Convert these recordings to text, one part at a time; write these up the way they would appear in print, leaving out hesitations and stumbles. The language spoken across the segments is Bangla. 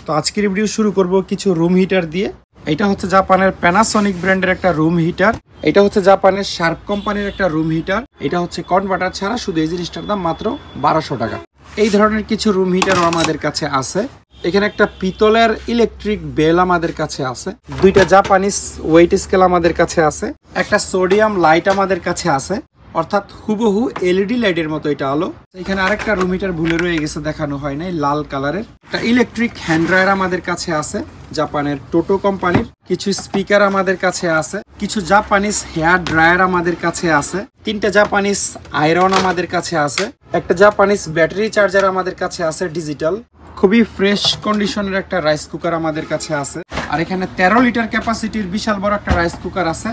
তো আজকের ভিডিও শুরু করব কিছু রুম হিটার দিয়ে। এটা হচ্ছে জাপানের প্যানাসোনিক ব্র্যান্ডের একটা রুম হিটার। এটা হচ্ছে জাপানের শার্প কোম্পানির একটা রুম হিটার। এটা হচ্ছে কনভার্টার ছাড়া, শুধু এই জিনিসটার দাম মাত্র 1200 টাকা। এই ধরনের কিছু রুম হিটারও আমাদের কাছে আছে। এখানে একটা পিতলের ইলেকট্রিক বেল আমাদের কাছে আছে, দুইটা জাপানিজ ওয়েট স্কেল আমাদের কাছে আছে, একটা সোডিয়াম লাইট আমাদের কাছে আছে, অর্থাৎ হুবহু এলইডি লাইটের মতো এটা আলো। এখানে আরেকটা রুম হিটার ভুলে রয়ে গেছে, দেখানো হয় নাই, লাল কালারের। একটা ইলেকট্রিক হ্যান্ড ড্রায়ার আমাদের কাছে আছে জাপানের টোটো কোম্পানির। কিছু স্পিকার আমাদের কাছে আছে, কিছু জাপানিজ হেয়ার ড্রায়ার আমাদের কাছে আছে, তিনটা জাপানিজ আয়রন আমাদের কাছে আছে, একটা জাপানিজ ব্যাটারি চার্জার আমাদের কাছে আছে ডিজিটাল। খুবই ফ্রেশ কন্ডিশনের একটা রাইস কুকার আমাদের কাছে আছে। আর এখানে 13 লিটার ক্যাপাসিটির বিশাল বড় একটা রাইস কুকার আছে।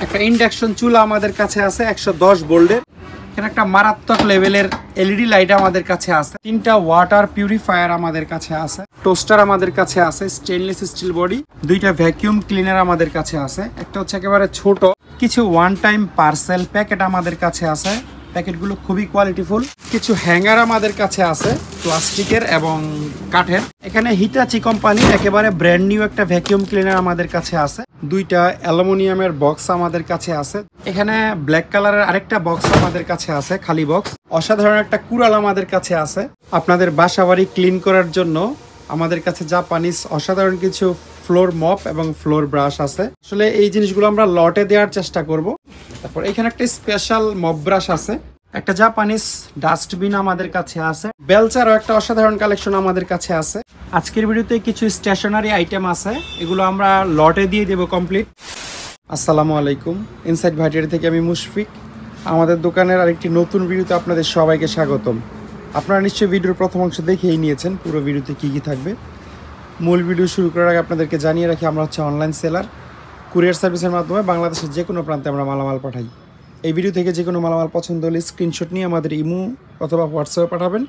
একটা ইন্ডাকশন চুলা আমাদের কাছে আছে 110 ভোল্টের। এখানে একটা মারাত্মক লেভেলের এলইডি লাইট আমাদের কাছে আছে। তিনটা ওয়াটার পিউরিফায়ার আমাদের কাছে আছে। টোস্টার আমাদের কাছে আছে স্টেনলেস স্টিল বডি। দুইটা ভ্যাকিউম ক্লিনার আমাদের কাছে আছে। একটা হচ্ছে একেবারে ছোট। কিছু ওয়ান টাইম পার্সেল প্যাকেট আমাদের কাছে আছে, প্যাকেটগুলো খুবই কোয়ালিটিফুল। কিছু হ্যাঙ্গার আমাদের কাছে আছে প্লাস্টিকের এবং কাঠের। এখানে হিটাচি কোম্পানির একেবারে ব্র্যান্ড নিউ একটা ভ্যাকিউম ক্লিনার আমাদের কাছে আছে। দুইটা অ্যালুমিনিয়ামের বক্স আমাদের কাছে আছে। এখানে ব্ল্যাক কালারের আরেকটা বক্স আমাদের কাছে আছে, খালি বক্স। অসাধারণ একটা কুড়াল আমাদের কাছে আছে আপনাদের বাসাবাড়ি ক্লিন করার জন্য। আমাদের কাছে জাপানিজ অসাধারণ কিছু ফ্লোর মপ এবং ফ্লোর ব্রাশ আছে। আসলে এই জিনিসগুলো আমরা লটে দেওয়ার চেষ্টা করব। তারপর এখানে একটা স্পেশাল মপ ব্রাশ আছে। একটা জাপানিজ ডাস্টবিন আমাদের কাছে আছে। বেলচারও একটা অসাধারণ কালেকশন আমাদের কাছে আছে। আজকের ভিডিওতে কিছু স্টেশনারি আইটেম আছে, এগুলো আমরা লটে দিয়ে দেব কমপ্লিট। আসসালামু আলাইকুম, ইনসাইড ভাইটারি থেকে আমি মুশফিক। আমাদের দোকানের আরেকটি নতুন ভিডিওতে আপনাদের সবাইকে স্বাগতম। আপনারা নিশ্চয়ই ভিডিওর প্রথম অংশ দেখেই নিয়েছেন পুরো ভিডিওতে কী কী থাকবে। মূল ভিডিও শুরু করার আগে আপনাদেরকে জানিয়ে রাখি, আমরা হচ্ছে অনলাইন সেলার। কুরিয়ার সার্ভিসের মাধ্যমে বাংলাদেশের যে কোনো প্রান্তে আমরা মালামাল পাঠাই। এই ভিডিও থেকে যে কোনো মালামাল পছন্দ হলে স্ক্রিনশট নিয়ে আমাদের ইমো অথবা হোয়াটসঅ্যাপে পাঠাবেন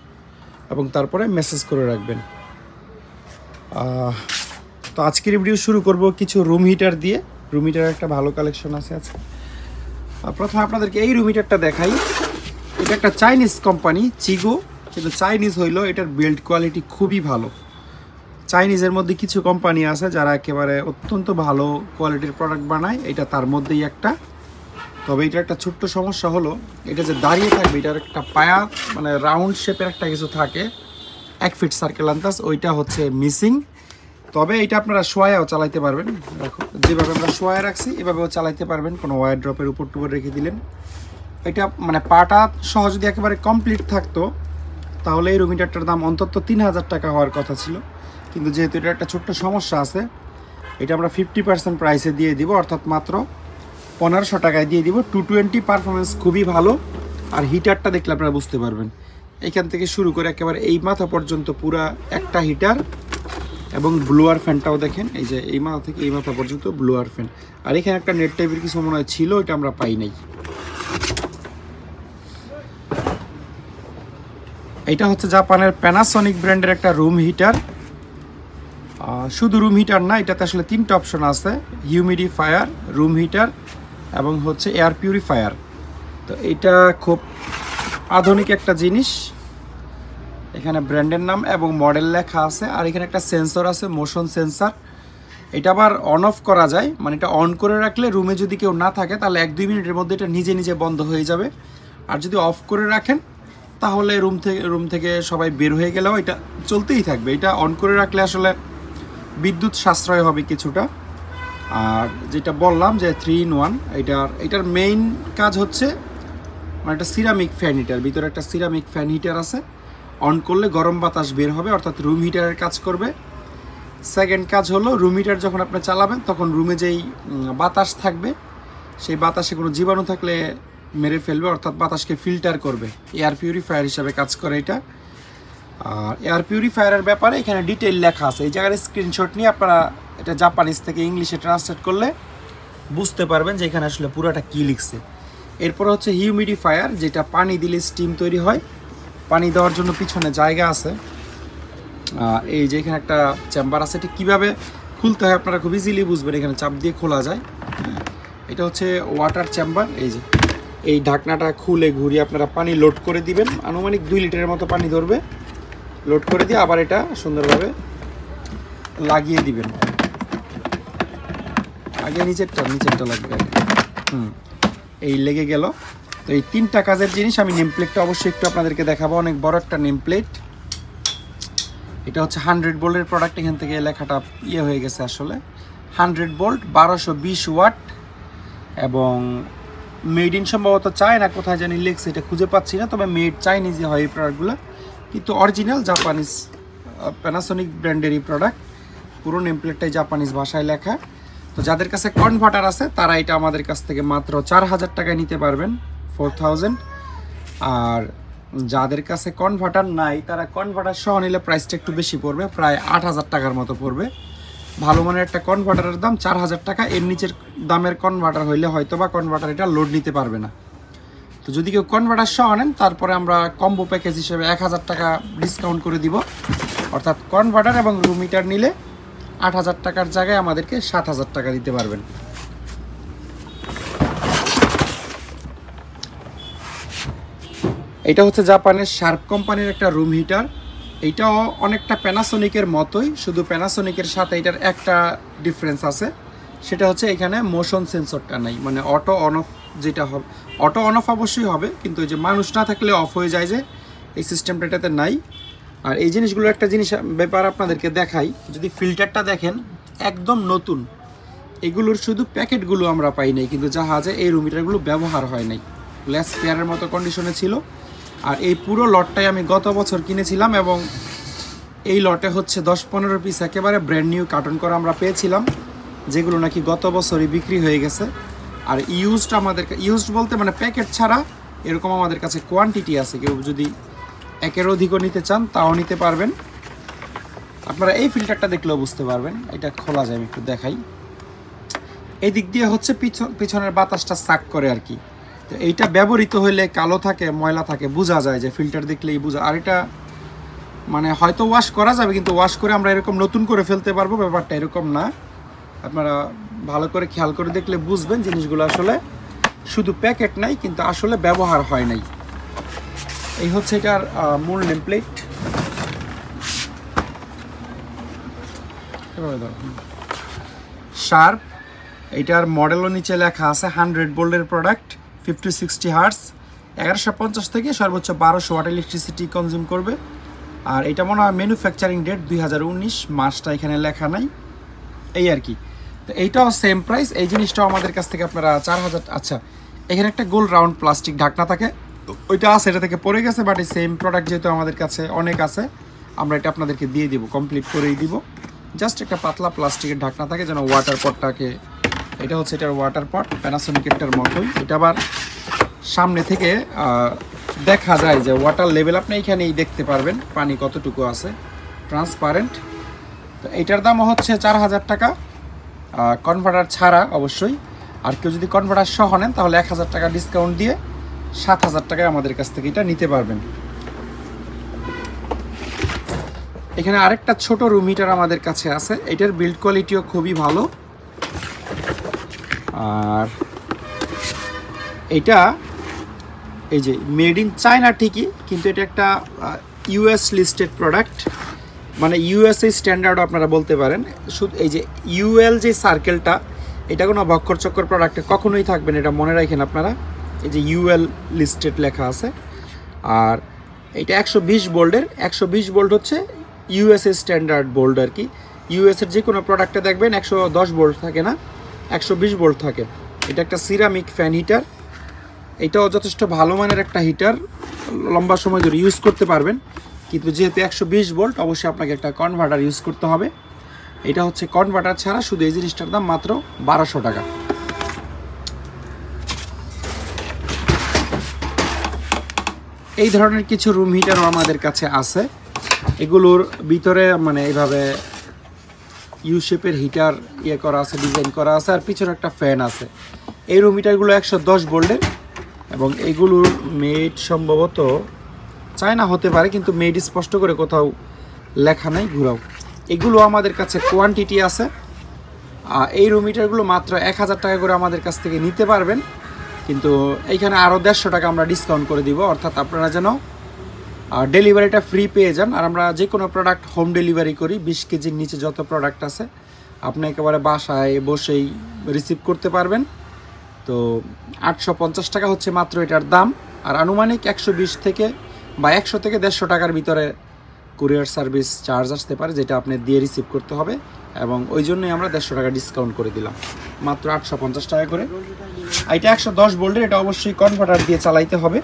এবং তারপরে মেসেজ করে রাখবেন। তো আজকের ভিডিও শুরু করব কিছু রুম হিটার দিয়ে। রুম হিটারের একটা ভালো কালেকশন আছে আজকে। প্রথমে আপনাদেরকে এই রুম হিটারটা দেখাই। এটা একটা চাইনিজ কোম্পানি চিগো, কিন্তু চাইনিজ হইলেও এটার বিল্ড কোয়ালিটি খুবই ভালো। চাইনিজের মধ্যে কিছু কোম্পানি আছে যারা একেবারে অত্যন্ত ভালো কোয়ালিটির প্রোডাক্ট বানায়, এটা তার মধ্যেই একটা। তবে এটার একটা ছোট্ট সমস্যা হলো, এটা যে দাঁড়িয়ে থাকবে এটার একটা পায়া মানে রাউন্ড শেপের একটা কিছু থাকে, 1 ফিট সার্কেল আন্দাজ, ওইটা হচ্ছে মিসিং। তবে এটা আপনারা শোয়াও চালাইতে পারবেন। দেখো যেভাবে আমরা শোয়া রাখছি এভাবেও চালাইতে পারবেন, কোনো ওয়ার ড্রপের উপর টুপর রেখে দিলেন। এটা মানে পাটা সহ যদি একেবারে কমপ্লিট থাকতো তাহলে এই রুম হিটারটার দাম অন্তত 3000 টাকা হওয়ার কথা ছিল। কিন্তু যেহেতু এটা একটা ছোট্ট সমস্যা আছে, এটা আমরা 50% প্রাইসে দিয়ে দিব, অর্থাৎ মাত্র 1500 টাকায় দিয়ে দিব। 220 পারফরমেন্স খুবই ভালো। আর হিটারটা দেখলে আপনারা বুঝতে পারবেন, এইখান থেকে শুরু করে একেবারে এই মাথা পর্যন্ত পুরা একটা হিটার। এবং ব্লোয়ার ফ্যানটাও দেখেন, এই যে এই মাথা থেকে এই মাথা পর্যন্ত ব্লোয়ার ফ্যান। আর এখানে একটা নেট টাইপের কিছু মনে হয় ছিল, এটা আমরা পাই নাই। এটা হচ্ছে জাপানের প্যানাসোনিক ব্র্যান্ডের একটা রুম হিটার। শুধু রুম হিটার না, এটাতে আসলে 3টা অপশন আছে, হিউমিডিফায়ার, রুম হিটার এবং হচ্ছে এয়ার পিউরিফায়ার। তো এটা খুব আধুনিক একটা জিনিস। এখানে ব্র্যান্ডের নাম এবং মডেল লেখা আছে। আর এখানে একটা সেন্সর আছে, মোশন সেন্সর। এটা আবার অন অফ করা যায়, মানে এটা অন করে রাখলে রুমে যদি কেউ না থাকে তাহলে 1-2 মিনিটের মধ্যে এটা নিজে নিজে বন্ধ হয়ে যাবে। আর যদি অফ করে রাখেন তাহলে রুম থেকে সবাই বের হয়ে গেলেও এটা চলতেই থাকবে। এটা অন করে রাখলে আসলে বিদ্যুৎ সাশ্রয় হবে কিছুটা। আর যেটা বললাম যে 3 in 1, এটার মেইন কাজ হচ্ছে মানে একটা সিরামিক ফ্যান হিটার, ভিতরে একটা সিরামিক ফ্যান হিটার আছে। অন করলে গরম বাতাস বের হবে, অর্থাৎ রুম হিটারের কাজ করবে। সেকেন্ড কাজ হলো, রুম হিটার যখন আপনি চালাবেন তখন রুমে যেই বাতাস থাকবে সেই বাতাসে কোনো জীবাণু থাকলে মেরে ফেলবে, অর্থাৎ বাতাসকে ফিল্টার করবে। এয়ার পিউরিফায়ার হিসাবে কাজ করে এটা। আর এয়ার পিউরিফায়ারের ব্যাপারে এখানে ডিটেইল লেখা আছে। এই জায়গায় স্ক্রিনশট নিয়ে আপনারা এটা জাপানিজ থেকে ইংলিশে ট্রান্সলেট করলে বুঝতে পারবেন যে এখানে আসলে পুরোটা কী লিখছে। এরপর হচ্ছে হিউমিডিফায়ার, যেটা পানি দিলে স্টিম তৈরি হয়। পানি দেওয়ার জন্য পিছনে জায়গা আছে। এই যে এখানে একটা চেম্বার আছে, এটা কীভাবে খুলতে হয় আপনারা খুব ইজিলি বুঝবেন, এখানে চাপ দিয়ে খোলা যায়। এটা হচ্ছে ওয়াটার চেম্বার। এই যে এই ঢাকনাটা খুলে ঘুরিয়ে আপনারা পানি লোড করে দিবেন, আনুমানিক 2 লিটারের মতো পানি ধরবে। লোড করে দিয়ে আবার এটা সুন্দরভাবে লাগিয়ে দিবেন। আগে নিচেরটা লাগবে আগে। এই লেগে গেল। তো এই 3টা কাজের জিনিস। আমি নেম প্লেটটা অবশ্যই একটু আপনাদেরকে দেখাবো। অনেক বড় একটা নেম প্লেট। এটা হচ্ছে 100 ভোল্টের প্রোডাক্ট। এখান থেকে লেখাটা হয়ে গেছে আসলে। 100 ভোল্ট 1220 ওয়াট এবং মেড ইন সম্ভবত চায়না, কোথায় জানি লেখছে, এটা খুঁজে পাচ্ছি না। তবে মেড চাইনিজই হয় এই প্রোডাক্টগুলো, কিন্তু অরিজিনাল জাপানিজ প্যানাসোনিক ব্র্যান্ডেরই প্রোডাক্ট। পুরো নেম প্লেটটাই জাপানিজ ভাষায় লেখা। তো যাদের কাছে কনভার্টার আছে তারা এটা আমাদের কাছ থেকে মাত্র 4000 টাকায় নিতে পারবেন, 4000। আর যাদের কাছে কনভার্টার নাই তারা কনভার্টার সহ নিলে প্রাইসটা একটু বেশি পড়বে, প্রায় 8000 টাকার মতো পড়বে। ভালো মানের একটা কনভার্টারের দাম 4000 টাকা। এর নিচের দামের কনভার্টার হইলে হয়তো বা কনভার্টার এটা লোড নিতে পারবে না। তো যদি কেউ কনভার্টার সহ নেন তারপরে আমরা কম্বো প্যাকেজ হিসেবে 1000 টাকা ডিসকাউন্ট করে দিব। অর্থাৎ কনভার্টার এবং রুম হিটার নিলে 8000 টাকার জায়গায় আমাদেরকে 7000 টাকা দিতে পারবেন। এটা হচ্ছে জাপানের শার্প কোম্পানির একটা রুম হিটার। এইটাও অনেকটা প্যানাসোনিকের মতোই, শুধু প্যানাসোনিকের সাথে এটার একটা ডিফারেন্স আছে, সেটা হচ্ছে এখানে মোশন সেন্সরটা নাই। মানে অটো অন অফ যেটা হবে, অটো অন অফ অবশ্যই হবে, কিন্তু ওই যে মানুষ না থাকলে অফ হয়ে যায় যে এই সিস্টেমটা এটাতে নাই। আর এই জিনিসগুলোর একটা জিনিস ব্যাপার আপনাদেরকে দেখাই, যদি ফিল্টারটা দেখেন একদম নতুন। এগুলোর শুধু প্যাকেটগুলো আমরা পাই নাই, কিন্তু জাহাজে এই রুম হিটারগুলো ব্যবহার হয় নাই, লেস কেয়ারের মতো কন্ডিশনে ছিল। আর এই পুরো লটটাই আমি গত বছর কিনেছিলাম এবং এই লটে হচ্ছে 10-15 পিস একেবারে ব্র্যান্ড নিউ কার্টন করা আমরা পেয়েছিলাম, যেগুলো নাকি গত বছরই বিক্রি হয়ে গেছে। আর ইউজড ইউজড বলতে মানে প্যাকেট ছাড়া এরকম আমাদের কাছে কোয়ান্টিটি আছে। কেউ যদি একের অধিকও নিতে চান তাও নিতে পারবেন। আপনারা এই ফিল্টারটা দেখলেও বুঝতে পারবেন। এটা খোলা যায়, আমি একটু দেখাই। এই দিক দিয়ে হচ্ছে পিছনের বাতাসটা সাক করে আর কি। তো এইটা ব্যবহৃত হইলে কালো থাকে, ময়লা থাকে, বোঝা যায়, যে ফিল্টার দেখলেই বোঝা। আর এটা মানে হয়তো ওয়াশ করা যাবে, কিন্তু ওয়াশ করে আমরা এরকম নতুন করে ফেলতে পারবো, ব্যাপারটা এরকম না। আপনারা ভালো করে খেয়াল করে দেখলে বুঝবেন জিনিসগুলো আসলে শুধু প্যাকেট নাই, কিন্তু আসলে ব্যবহার হয় নাই। এই হচ্ছে এটার মূল নেম প্লেট। শার্প, এটার মডেলও নিচে লেখা আছে। 100 ভোল্টের প্রোডাক্ট, 50-60 হার্টজ, 1150 থেকে সর্বোচ্চ 1200 ওয়াট ইলেকট্রিসিটি কনজিউম করবে। আর এটা মনে হয় ম্যানুফ্যাকচারিং ডেট 2019, মাসটা এখানে লেখা নাই, এই আর কি। তো এইটাও সেম প্রাইস। এই জিনিসটাও আমাদের কাছ থেকে আপনারা 4000। আচ্ছা, এখানে একটা গোল রাউন্ড প্লাস্টিক ঢাকনা থাকে, ওইটা আছে, এটা থেকে পড়ে গেছে, বাট এই সেম প্রোডাক্ট যেহেতু আমাদের কাছে অনেক আছে, আমরা এটা আপনাদেরকে দিয়ে দিব, কমপ্লিট করেই দিব। জাস্ট একটা পাতলা প্লাস্টিকের ঢাকনা থাকে যেন ওয়াটার পটটাকে, এটা হচ্ছে এটার ওয়াটার পট, প্যানাসোনিকেরটার মতোই। এটা আবার সামনে থেকে দেখা যায় যে ওয়াটার লেভেল আপনি এইখানেই দেখতে পারবেন পানি কতটুকু আছে, ট্রান্সপারেন্ট। তো এইটার দাম হচ্ছে 4000 টাকা, কনভার্টার ছাড়া অবশ্যই। আর কেউ যদি কনভার্টার সহ নেন তাহলে 1000 টাকা ডিসকাউন্ট দিয়ে 7000 টাকায় আমাদের কাছ থেকে এটা নিতে পারবেন। এখানে আরেকটা ছোট রুম হিটার আমাদের কাছে আছে, এটার বিল্ড কোয়ালিটিও খুবই ভালো। আর এটা এই যে মেড ইন চায়না ঠিকই, কিন্তু এটা একটা ইউএস লিস্টেড প্রোডাক্ট, মানে ইউএসএ স্ট্যান্ডার্ড আপনারা বলতে পারেন। শুধু এই যে ইউএল যে সার্কেলটা, এটা কোনো ভক্কর চক্কর প্রোডাক্টে কখনোই থাকবে না, এটা মনে রাখেন আপনারা। এই যে ইউএল লিস্টেড লেখা আছে। আর এটা 120 ভোল্টের, 120 ভোল্ট হচ্ছে ইউএসএ স্ট্যান্ডার্ড ভোল্ট আর কি। ইউএসের যে কোনো প্রোডাক্টে দেখবেন 110 ভোল্ট থাকে না, 120 ভোল্ট থাকে। এটা একটা সিরামিক ফ্যান হিটার, এটাও যথেষ্ট ভালো মানের একটা হিটার, লম্বা সময় ধরে ইউজ করতে পারবেন। কিন্তু যেহেতু 120 ভোল্ট, অবশ্যই আপনাকে একটা কনভার্টার ইউজ করতে হবে। এটা হচ্ছে কনভার্টার ছাড়া, শুধু এই জিনিসটার দাম মাত্র 1200 টাকা। এই ধরনের কিছু রুম হিটারও আমাদের কাছে আছে। এগুলোর ভিতরে মানে এইভাবে ইউ শেপের হিটার করা আছে, ডিজাইন করা আছে, আর পিছনে একটা ফ্যান আছে। এই রুম হিটারগুলো 110 ভোল্টের এবং এগুলোর মেড সম্ভবত চায়না হতে পারে, কিন্তু মেড স্পষ্ট করে কোথাও লেখা নাই, ঘুরাও। এগুলো আমাদের কাছে কোয়ান্টিটি আছে। এই রুম হিটারগুলো মাত্র 1000 টাকা করে আমাদের কাছ থেকে নিতে পারবেন, কিন্তু এইখানে আরও 150 টাকা আমরা ডিসকাউন্ট করে দিব। অর্থাৎ আপনারা যেন আর ডেলিভারিটা ফ্রি পেয়ে যান। আর আমরা যে কোনো প্রোডাক্ট হোম ডেলিভারি করি। 20 কেজির নিচে যত প্রোডাক্ট আছে আপনি একেবারে বাসায় বসেই রিসিভ করতে পারবেন। তো 850 টাকা হচ্ছে মাত্র এটার দাম। আর আনুমানিক 120 থেকে বা 100 থেকে 150 টাকার ভিতরে কুরিয়ার সার্ভিস চার্জ আসতে পারে, যেটা আপনি দিয়ে রিসিভ করতে হবে। এবং ওই জন্যই আমরা 150 টাকা ডিসকাউন্ট করে দিলাম, মাত্র 850 টাকা করে। এটা 110 ভোল্টের, এটা অবশ্যই কনভার্টার দিয়ে চালাইতে হবে।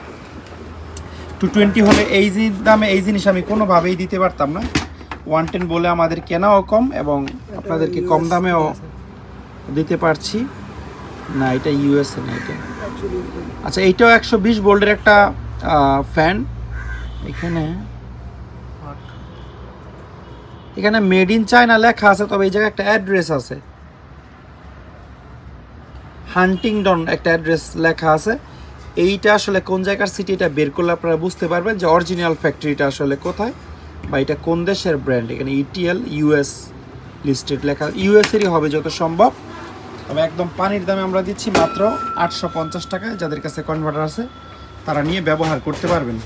220 হলে এই দামে এই জিনিস আমি কোনোভাবেই দিতে পারতাম না। 110 বলে আমাদের কেনাও কম এবং আপনাদেরকে কম দামেও দিতে পারছি না। এটা ইউএসএ না এটা। আচ্ছা, এইটাও 120 ভোল্টের একটা ফ্যান। এখানে মেড ইন চায়না লেখা আছে, তবে এই জায়গায় একটা অ্যাড্রেস আছে, হান্টিংডন একটা অ্যাড্রেস লেখা আছে। এইটা আসলে কোন জায়গার সিটি এটা বের করলে আপনারা বুঝতে পারবেন যে অরিজিনাল ফ্যাক্টরিটা আসলে কোথায় বা এটা কোন দেশের ব্র্যান্ড। এখানে ইটিএল ইউএস লিস্টেড লেখা, ইউএসেরই হবে যত সম্ভব। তবে একদম পানির দামে আমরা দিচ্ছি মাত্র 850 টাকায়। যাদের কাছে কনভার্টার আছে তারা নিয়ে ব্যবহার করতে পারবেন।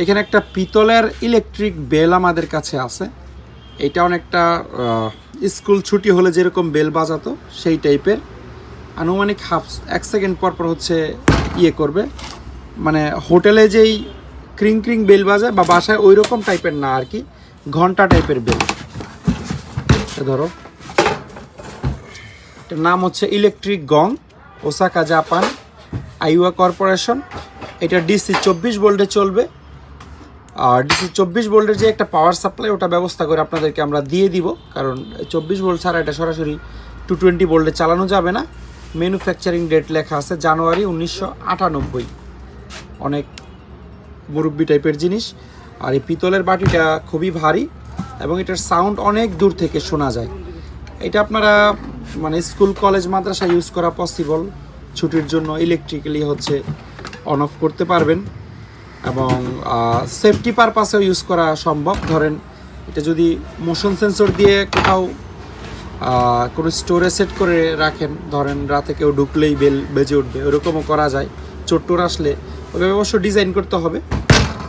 এখানে একটা পিতলের ইলেকট্রিক বেল আমাদের কাছে আছে। এটা অনেকটা স্কুল ছুটি হলে যেরকম বেল বাজাতো সেই টাইপের। আনুমানিক 1 সেকেন্ড পর পর হচ্ছে ইয়ে করবে, মানে হোটেলে যেই ক্রিং ক্রিং বেল বাজায় বা বাসায় ওই রকম টাইপের না আর কি, ঘন্টা টাইপের বেল। ধরো এটার নাম হচ্ছে ইলেকট্রিক গং, ওসাকা জাপান, আইওয়া কর্পোরেশন। এটা ডিসি 24 ভোল্টে চলবে। আর ডিসি 24 ভোল্টের যে একটা পাওয়ার সাপ্লাই ওটা ব্যবস্থা করে আপনাদেরকে আমরা দিয়ে দিব, কারণ 24 ভোল্ট ছাড়া এটা সরাসরি 220 ভোল্টে চালানো যাবে না। ম্যানুফ্যাকচারিং ডেট লেখা আছে জানুয়ারি 1998। অনেক মুরব্বি টাইপের জিনিস। আর এই পিতলের বাটিটা খুবই ভারী এবং এটার সাউন্ড অনেক দূর থেকে শোনা যায়। এটা আপনারা মানে স্কুল কলেজ মাদ্রাসা ইউজ করা পসিবল। ছুটির জন্য ইলেকট্রিক্যালি হচ্ছে অন অফ করতে পারবেন এবং সেফটি পারপাসেও ইউজ করা সম্ভব। ধরেন এটা যদি মোশন সেন্সর দিয়ে কোথাও কোনো স্টোরে সেট করে রাখেন, ধরেন রাতে কেউ ঢুকলেই বেল বেজে উঠবে, ওরকমও করা যায়। চোট্টোর আসলে ওইভাবে অবশ্য ডিজাইন করতে হবে।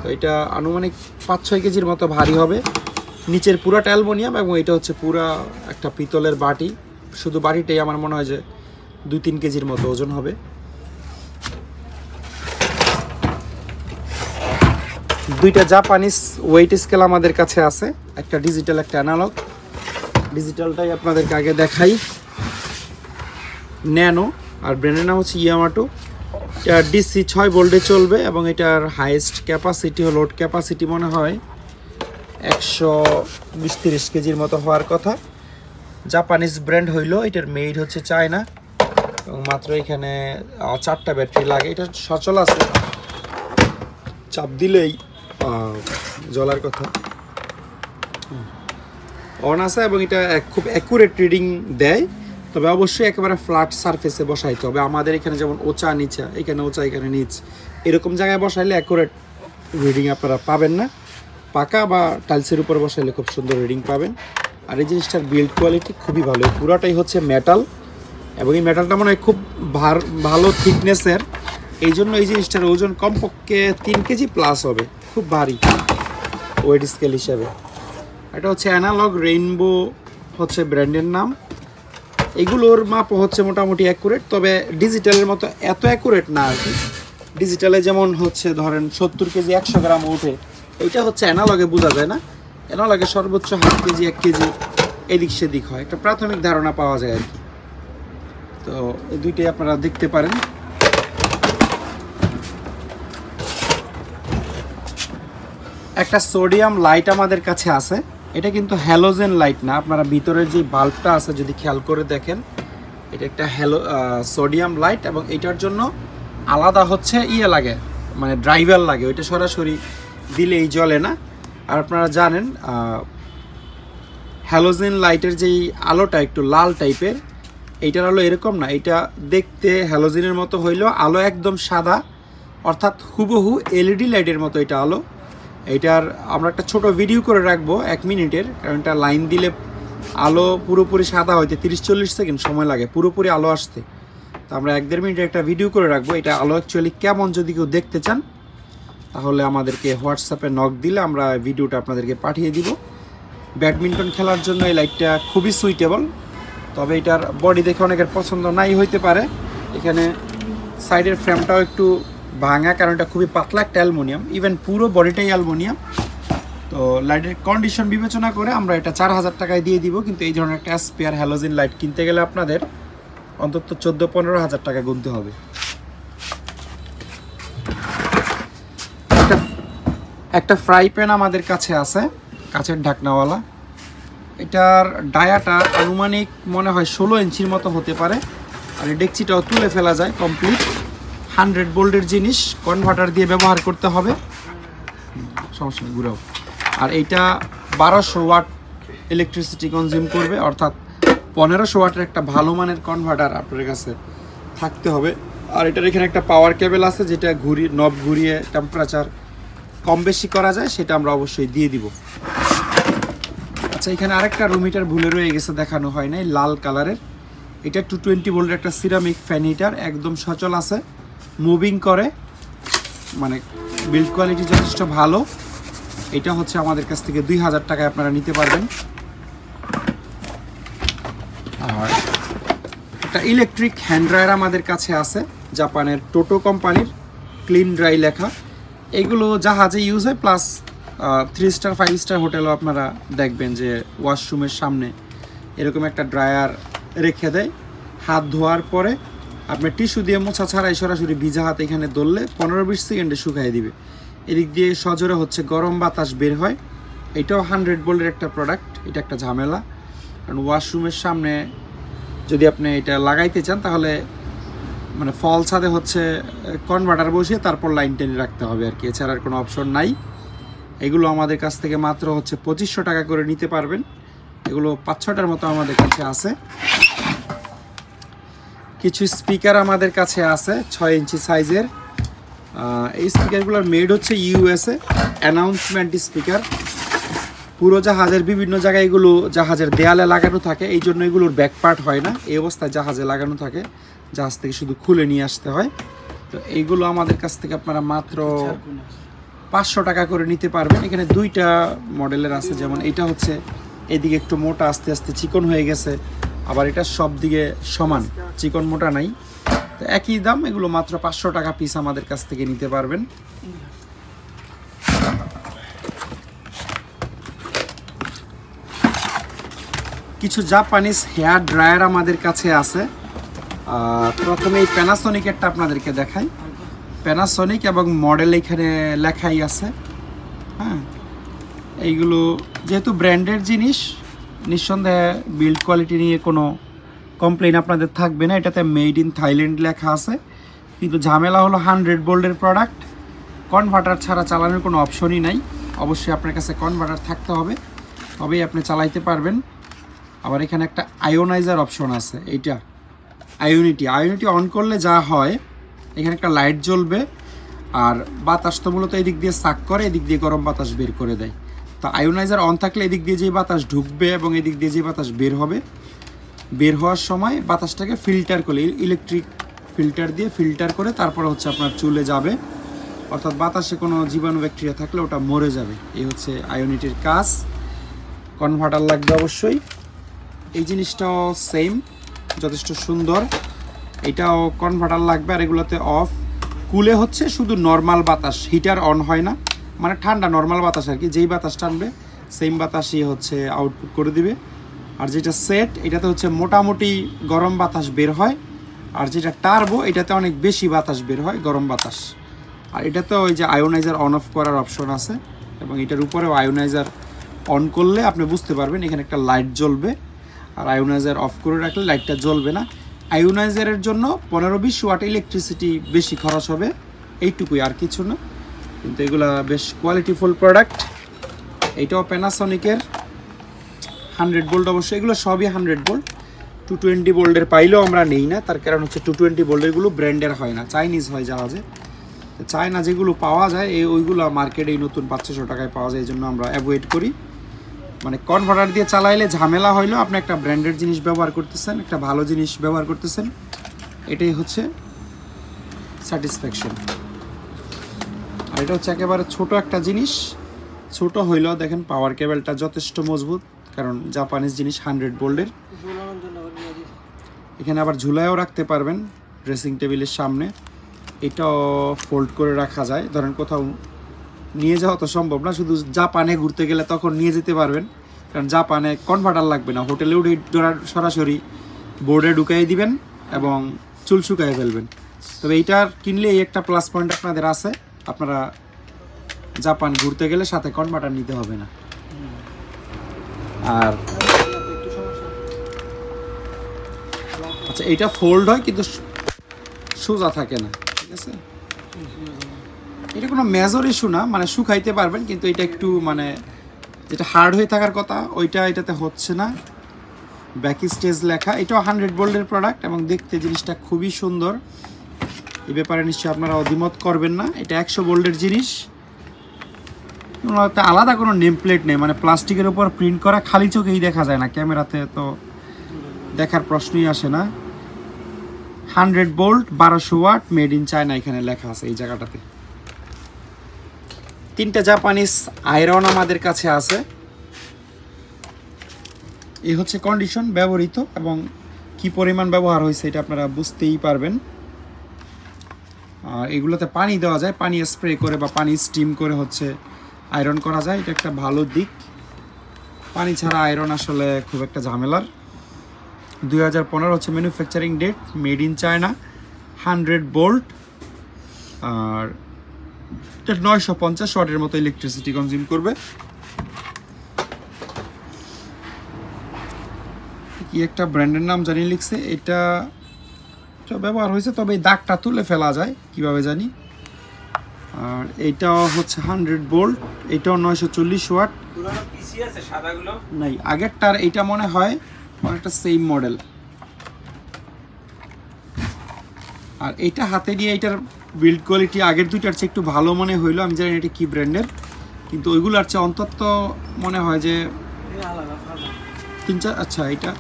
তো এটা আনুমানিক 5-6 কেজির মতো ভারী হবে। নিচের পুরাটা অ্যালুমিনিয়াম এবং এটা হচ্ছে পুরা একটা পিতলের বাটি। শুধু বাটিটাই আমার মনে হয় যে 2-3 কেজির মতো ওজন হবে। দুইটা জাপানিজ ওয়েট স্কেল আমাদের কাছে আছে, একটা ডিজিটাল একটা অ্যানালগ। ডিজিটালটাই আপনাদেরকে আগে দেখাই, ন্যানো, আর ব্র্যান্ডের নাম হচ্ছে ইয়ামাটো। এটা ডিসি 6 ভোল্টে চলবে এবং এটার হাইয়েস্ট ক্যাপাসিটি হলো, লোড ক্যাপাসিটি মনে হয় 120-30 কেজির মতো হওয়ার কথা। জাপানিজ ব্র্যান্ড হইলো, এটার মেড হচ্ছে চায়না এবং মাত্র এখানে 4টা ব্যাটারি লাগে। এটা সচল আছে, চাপ দিলেই জ্বলার কথা, অন আছে এবং এটা খুব অ্যাকুরেট রিডিং দেয়। তবে অবশ্যই একেবারে ফ্ল্যাট সারফেসে বসাইতে হবে। আমাদের এখানে যেমন ওচা নিচা, এখানে ওচা এখানে নিচ, এরকম জায়গায় বসাইলে অ্যাকুরেট রিডিং আপনারা পাবেন না। পাকা বা টাইলসের উপর বসাইলে খুব সুন্দর রিডিং পাবেন। আর এই জিনিসটার বিল্ড কোয়ালিটি খুবই ভালো। পুরাটাই হচ্ছে মেটাল এবং এই মেটালটা মনে হয় খুব ভালো থিকনেসের। এই জন্য এই জিনিসটার ওজন কমপক্ষে 3 কেজি প্লাস হবে, খুব ভারী ওয়েট স্কেল হিসাবে। এটা হচ্ছে অ্যানালগ রেইনবো হচ্ছে ব্র্যান্ডের নাম। এগুলোর মাপ হচ্ছে মোটামুটি অ্যাকুরেট, তবে ডিজিটালের মতো এত অ্যাকুরেট না আর কি। ডিজিটালে যেমন হচ্ছে ধরেন 70 কেজি 100 গ্রাম ওঠে, এইটা হচ্ছে অ্যানালগে বোঝা যায় না। অ্যানালগে সর্বোচ্চ 1/2 কেজি 1 কেজি এদিক সেদিক হয়, একটা প্রাথমিক ধারণা পাওয়া যায় আর কি। তো এই দুইটাই আপনারা দেখতে পারেন। একটা সোডিয়াম লাইট আমাদের কাছে আছে। এটা কিন্তু হ্যালোজেন লাইট না, আপনারা ভিতরের যে বাল্বটা আছে যদি খেয়াল করে দেখেন, এটা একটা সোডিয়াম লাইট এবং এটার জন্য আলাদা হচ্ছে লাগে, মানে ড্রাইভার লাগে। ওইটা সরাসরি দিলেই জ্বলে না। আর আপনারা জানেন হ্যালোজেন লাইটের যেই আলোটা একটু লাল টাইপের, এইটার আলো এরকম না। এটা দেখতে হ্যালোজেনের মতো হইলেও আলো একদম সাদা, অর্থাৎ হুবহু এলইডি লাইটের মতো এটা আলো। এইটার আমরা একটা ছোট ভিডিও করে রাখবো 1 মিনিটের, কারণ এটা লাইন দিলে আলো পুরোপুরি সাদা হইতে 30-40 সেকেন্ড সময় লাগে পুরোপুরি আলো আসতে। তো আমরা 1-1.5 মিনিটের একটা ভিডিও করে রাখবো এটা আলো অ্যাকচুয়ালি কেমন। যদি কেউ দেখতে চান তাহলে আমাদেরকে হোয়াটসঅ্যাপে নক দিলে আমরা ভিডিওটা আপনাদেরকে পাঠিয়ে দিব। ব্যাডমিন্টন খেলার জন্য এই লাইটটা খুবই সুইটেবল, তবে এটার বডি দেখে অনেকের পছন্দ নাই হইতে পারে। এখানে সাইডের ফ্রেমটাও একটু ভাঙা, কারণ এটা খুবই পাতলা একটা অ্যালুমিনিয়াম, ইভেন পুরো বডিটাই অ্যালুমিনিয়াম। তো লাইটের কন্ডিশন বিবেচনা করে আমরা এটা 4000 টাকায় দিয়ে দিব, কিন্তু এই ধরনের একটা স্পেয়ার হ্যালোজেন লাইট কিনতে গেলে আপনাদের অন্তত 14-15 হাজার টাকা গুনতে হবে। একটা ফ্রাই প্যান আমাদের কাছে আছে, কাচের ঢাকনাওয়ালা। এটার ডায়াটা আনুমানিক মনে হয় 16 ইঞ্চির মতো হতে পারে, আর এই ডেকচিটাও তুলে ফেলা যায় কমপ্লিট। 100 ভোল্টের জিনিস, কনভার্টার দিয়ে ব্যবহার করতে হবে, সমস্যা নেই ঘুরাও। আর এইটা 1200 ওয়াট ইলেকট্রিসিটি কনজিউম করবে, অর্থাৎ 1500 ওয়াটের একটা ভালো মানের কনভার্টার আপনার কাছে থাকতে হবে। আর এটার এখানে একটা পাওয়ার কেবল আছে, যেটা নব ঘুরিয়ে টেম্পারেচার কম বেশি করা যায়, সেটা আমরা অবশ্যই দিয়ে দিব। আচ্ছা, এখানে আরেকটা রুম হিটার ভুলে রয়ে গেছে, দেখানো হয় নাই, লাল কালারের। এটা 220 ভোল্টের একটা সিরামিক ফ্যান হিটার, একদম সচল আছে, মুভিং করে, মানে বিল্ড কোয়ালিটি যথেষ্ট ভালো। এটা হচ্ছে আমাদের কাছ থেকে 2000 টাকায় আপনারা নিতে পারবেন। আর একটা ইলেকট্রিক হ্যান্ড ড্রায়ার আমাদের কাছে আছে, জাপানের টোটো কোম্পানির, ক্লিন ড্রাই লেখা। এগুলো জাহাজে ইউজ হয়, প্লাস 3 স্টার 5 স্টার হোটেলও আপনারা দেখবেন যে ওয়াশরুমের সামনে এরকম একটা ড্রায়ার রেখে দেয়। হাত ধোয়ার পরে আপনার টিস্যু দিয়ে মোছা ছাড়াই সরাসরি ভিজা হাত এখানে ধরলে 15-20 সেকেন্ডে শুকাই দিবে। এদিক দিয়ে সজোরে হচ্ছে গরম বাতাস বের হয়। এটাও 100 ভোল্টের একটা প্রোডাক্ট। এটা একটা ঝামেলা, কারণ ওয়াশরুমের সামনে যদি আপনি এটা লাগাইতে চান তাহলে মানে ফল ছাদে হচ্ছে কনভার্টার বসিয়ে তারপর লাইন টেনে রাখতে হবে আর কি, এছাড়া আর কোনো অপশন নাই। এগুলো আমাদের কাছ থেকে মাত্র হচ্ছে 2500 টাকা করে নিতে পারবেন। এগুলো 5-6টার মতো আমাদের কাছে আছে। কিছু স্পিকার আমাদের কাছে আছে 6 ইঞ্চি সাইজের। এই স্পিকারগুলোর মেড হচ্ছে ইউএসএ, অ্যানাউন্সমেন্ট স্পিকার। পুরো জাহাজের বিভিন্ন জায়গায় এগুলো জাহাজের দেয়ালে লাগানো থাকে, এই জন্য এগুলোর ব্যাক পার্ট হয় না, এই অবস্থায় জাহাজে লাগানো থাকে, জাহাজ থেকে শুধু খুলে নিয়ে আসতে হয়। তো এইগুলো আমাদের কাছ থেকে আপনারা মাত্র 500 টাকা করে নিতে পারবেন। এখানে 2টা মডেলের আছে, যেমন এটা হচ্ছে এদিকে একটু মোটা, আস্তে আস্তে চিকন হয়ে গেছে, আবার এটা সব দিকে সমান, চিকন মোটা নাই। তো একই দাম, এগুলো মাত্র 500 টাকা পিস আমাদের কাছ থেকে নিতে পারবেন। কিছু জাপানিজ হেয়ার ড্রায়ার আমাদের কাছে আছে। প্রথমে এই প্যানাসোনিকেরটা আপনাদেরকে দেখাই। প্যানাসোনিক এবং মডেল এখানে লেখাই আছে। হ্যাঁ, এইগুলো যেহেতু ব্র্যান্ডের জিনিস, নিঃসন্দেহে বিল্ড কোয়ালিটি নিয়ে কোনো কমপ্লেন আপনাদের থাকবে না। এটাতে মেড ইন থাইল্যান্ড লেখা আছে, কিন্তু ঝামেলা হলো 100 ভোল্টের প্রোডাক্ট, কনভার্টার ছাড়া চালানোর কোনো অপশনই নাই। অবশ্যই আপনার কাছে কনভার্টার থাকতে হবে, তবেই আপনি চালাইতে পারবেন। আবার এখানে একটা আয়োনাইজার অপশন আছে, এইটা আয়োনিটি অন করলে যা হয়, এখানে একটা লাইট জ্বলবে, আর বাতাস তো মূলত এদিক দিয়ে সাক করে, এদিক দিয়ে গরম বাতাস বের করে দেয়। তো আয়োনাইজার অন থাকলে এদিক দিয়ে যে বাতাস ঢুকবে এবং এদিক দিয়ে যে বাতাস বের হবে, বের হওয়ার সময় বাতাসটাকে ফিল্টার করে, ইলেকট্রিক ফিল্টার দিয়ে ফিল্টার করে তারপরে হচ্ছে আপনার চুলে যাবে, অর্থাৎ বাতাসে কোনো জীবাণু ব্যাকটেরিয়া থাকলে ওটা মরে যাবে। এই হচ্ছে আয়োনিটির কাজ। কনভার্টার লাগবে অবশ্যই। এই জিনিসটাও সেম, যথেষ্ট সুন্দর, এটাও কনভার্টার লাগবে। আর এগুলোতে অফ, কুলে হচ্ছে শুধু নর্মাল বাতাস, হিটার অন হয় না, মানে ঠান্ডা নর্মাল বাতাস আর কি, যেই বাতাস টানবে সেম বাতাসই হচ্ছে আউটপুট করে দিবে। আর যেটা সেট, এটাতে হচ্ছে মোটামুটি গরম বাতাস বের হয়, আর যেটা টার্বো এটাতে অনেক বেশি বাতাস বের হয়, গরম বাতাস। আর এটাতে ওই যে আয়োনাইজার অন অফ করার অপশন আছে, এবং এটার উপরেও আয়োনাইজার অন করলে আপনি বুঝতে পারবেন এখানে একটা লাইট জ্বলবে, আর আয়োনাইজার অফ করে রাখলে লাইটটা জ্বলবে না। আয়োনাইজারের জন্য 15-20 ওয়াট ইলেকট্রিসিটি বেশি খরচ হবে, এইটুকুই, আর কিছু না। কিন্তু এগুলা বেশ কোয়ালিটিফুল প্রোডাক্ট। এইটাও প্যানাসোনিকের 100 ভোল্ট, অবশ্যই এগুলো সবই 100 ভোল্ট। 220 ভোল্টের পাইলেও আমরা নেই না, তার কারণ হচ্ছে 220 ভোল্টেরগুলো ব্র্যান্ডের হয় না, চাইনিজ হয় জাহাজে। চায়না যেগুলো পাওয়া যায় ওইগুলো মার্কেটে নতুন 500-600 টাকায় পাওয়া যায়, এই জন্য আমরা অ্যাভয়েড করি। মানে কনভার্টার দিয়ে চালাইলে ঝামেলা হইলেও আপনি একটা ব্র্যান্ডেড জিনিস ব্যবহার করতেছেন, একটা ভালো জিনিস ব্যবহার করতেছেন, এটাই হচ্ছে স্যাটিসফ্যাকশন। আর এটা হচ্ছে একেবারে ছোট একটা জিনিস, ছোট হইলেও দেখেন পাওয়ার কেবলটা যথেষ্ট মজবুত, কারণ জাপানিজ জিনিস 100 ভোল্টের। এখানে আবার ঝুলায়ও রাখতে পারবেন ড্রেসিং টেবিলের সামনে। এটাও ফোল্ড করে রাখা যায়, ধরেন কোথাও নিয়ে যাওয়া তো সম্ভব না, শুধু জাপানে ঘুরতে গেলে তখন নিয়ে যেতে পারবেন, কারণ জাপানে কনভার্টার লাগবে না, হোটেলে উঠে সরাসরি বোর্ডে ঢুকাই দিবেন এবং চুল শুকাই ফেলবেন। তবে এইটার কিনলে এই একটা প্লাস পয়েন্ট আপনাদের আছে, আপনারা জাপান ঘুরতে গেলে সাথে কনভার্টার নিতে হবে না। আর আচ্ছা, এইটা ফোল্ড হয় কিন্তু সোজা থাকে না, ঠিক আছে? এটা কোনো মেজর ইস্যু না, মানে শুকাইতে পারবেন, কিন্তু এটা একটু মানে যেটা হার্ড হয়ে থাকার কথা ওইটা এটাতে হচ্ছে না। ব্যাক স্টেজ লেখা, এটাও 100 ভোল্টের প্রোডাক্ট এবং দেখতে জিনিসটা খুবই সুন্দর। এই ব্যাপারে নিশ্চয়ই আপনারা অধিমত করবেন না, এটা 100 ভোল্টের জিনিস। আলাদা কোনো নেম প্লেট নেই, মানে প্লাস্টিকের উপর প্রিন্ট করা, খালি চোখেই দেখা যায় না, ক্যামেরাতে তো দেখার প্রশ্নই আসে না। 100 volt 1200 watt, made in China এখানে লেখা আছে এই জায়গাটাতে। 3টা জাপানিজ আয়রন আমাদের কাছে আছে। এই হচ্ছে কন্ডিশন ব্যবহৃত, এবং কি পরিমাণ ব্যবহার হয়েছে এটা আপনারা বুঝতেই পারবেন। আর এগুলোতে পানি দেওয়া যায়, পানি স্প্রে করে বা পানি স্টিম করে হচ্ছে আয়রন করা যায়, এটা একটা ভালো দিক। পানি ছাড়া আয়রন আসলে খুব একটা ঝামেলার। 2015 হচ্ছে manufacturing date, made in China, 100 volt. আর এটা 950 ওয়াটের মতো ইলেকট্রিসিটি কনজিউম করবে। কি একটা ব্র্যান্ডের নাম জানি লিখছে, এটা ব্যবহার হয়েছে, তবে এই দাগটা তুলে ফেলা যায় কিভাবে জানি। আর এইটাও হচ্ছে 100 ভোল্ট, এটাও 940 ওয়াট। নাই, আগেরটার এইটা মনে হয় অনেকটা সেম মডেল। আর এইটা হাতে নিয়ে এইটার বিল্ড কোয়ালিটি আগের দুইটার চেয়ে একটু ভালো মনে হইলো। আমি জানি এটা কি ব্র্যান্ডের, কিন্তু ওইগুলোর চেয়ে অন্তত মনে হয় যে আচ্ছা এটা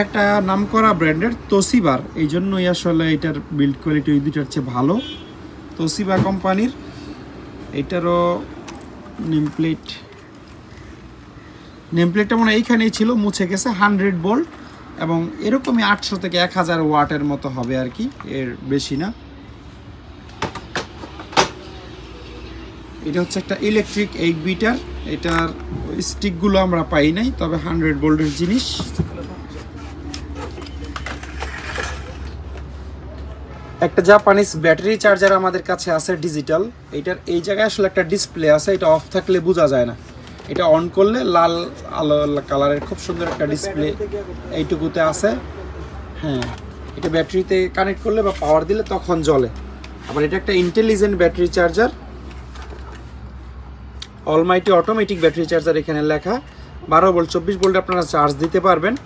একটা নামকরা ব্র্যান্ডের, তোশিবার, এই জন্যই আসলে এটার বিল্ড কোয়ালিটি ওই দুইটার চেয়ে ভালো। তোশিবা কোম্পানির, এইটারও নেমপ্লেটটা মনে হয় এইখানেই ছিল, মুছে গেছে। 100 ভোল্ট এবং এরকমই 800 থেকে 1000 ওয়াটের মতো হবে আর কি, এর বেশি না। এটা হচ্ছে একটা ইলেকট্রিক 8 বিটার, এটার স্টিকগুলো আমরা পাই নাই, তবে 100 ভোল্টের জিনিস। একটা জাপানিজ ব্যাটারি চার্জার আমাদের কাছে আছে ডিজিটাল। এটার এই জায়গায় আসলে একটা ডিসপ্লে আছে, এটা অফ থাকলে বোঝা যায় না, এটা অন করলে লাল আলো কালারের খুব সুন্দর একটা ডিসপ্লে এইটুকুতে আছে। হ্যাঁ, এটা ব্যাটারিতে কানেক্ট করলে বা পাওয়ার দিলে তখন জ্বলে। আবার এটা একটা intelligent battery charger, Almighty automatic battery charger এখানে লেখা। 12 ভোল্ট 24 ভোল্ট আপনারা চার্জ দিতে পারবেন।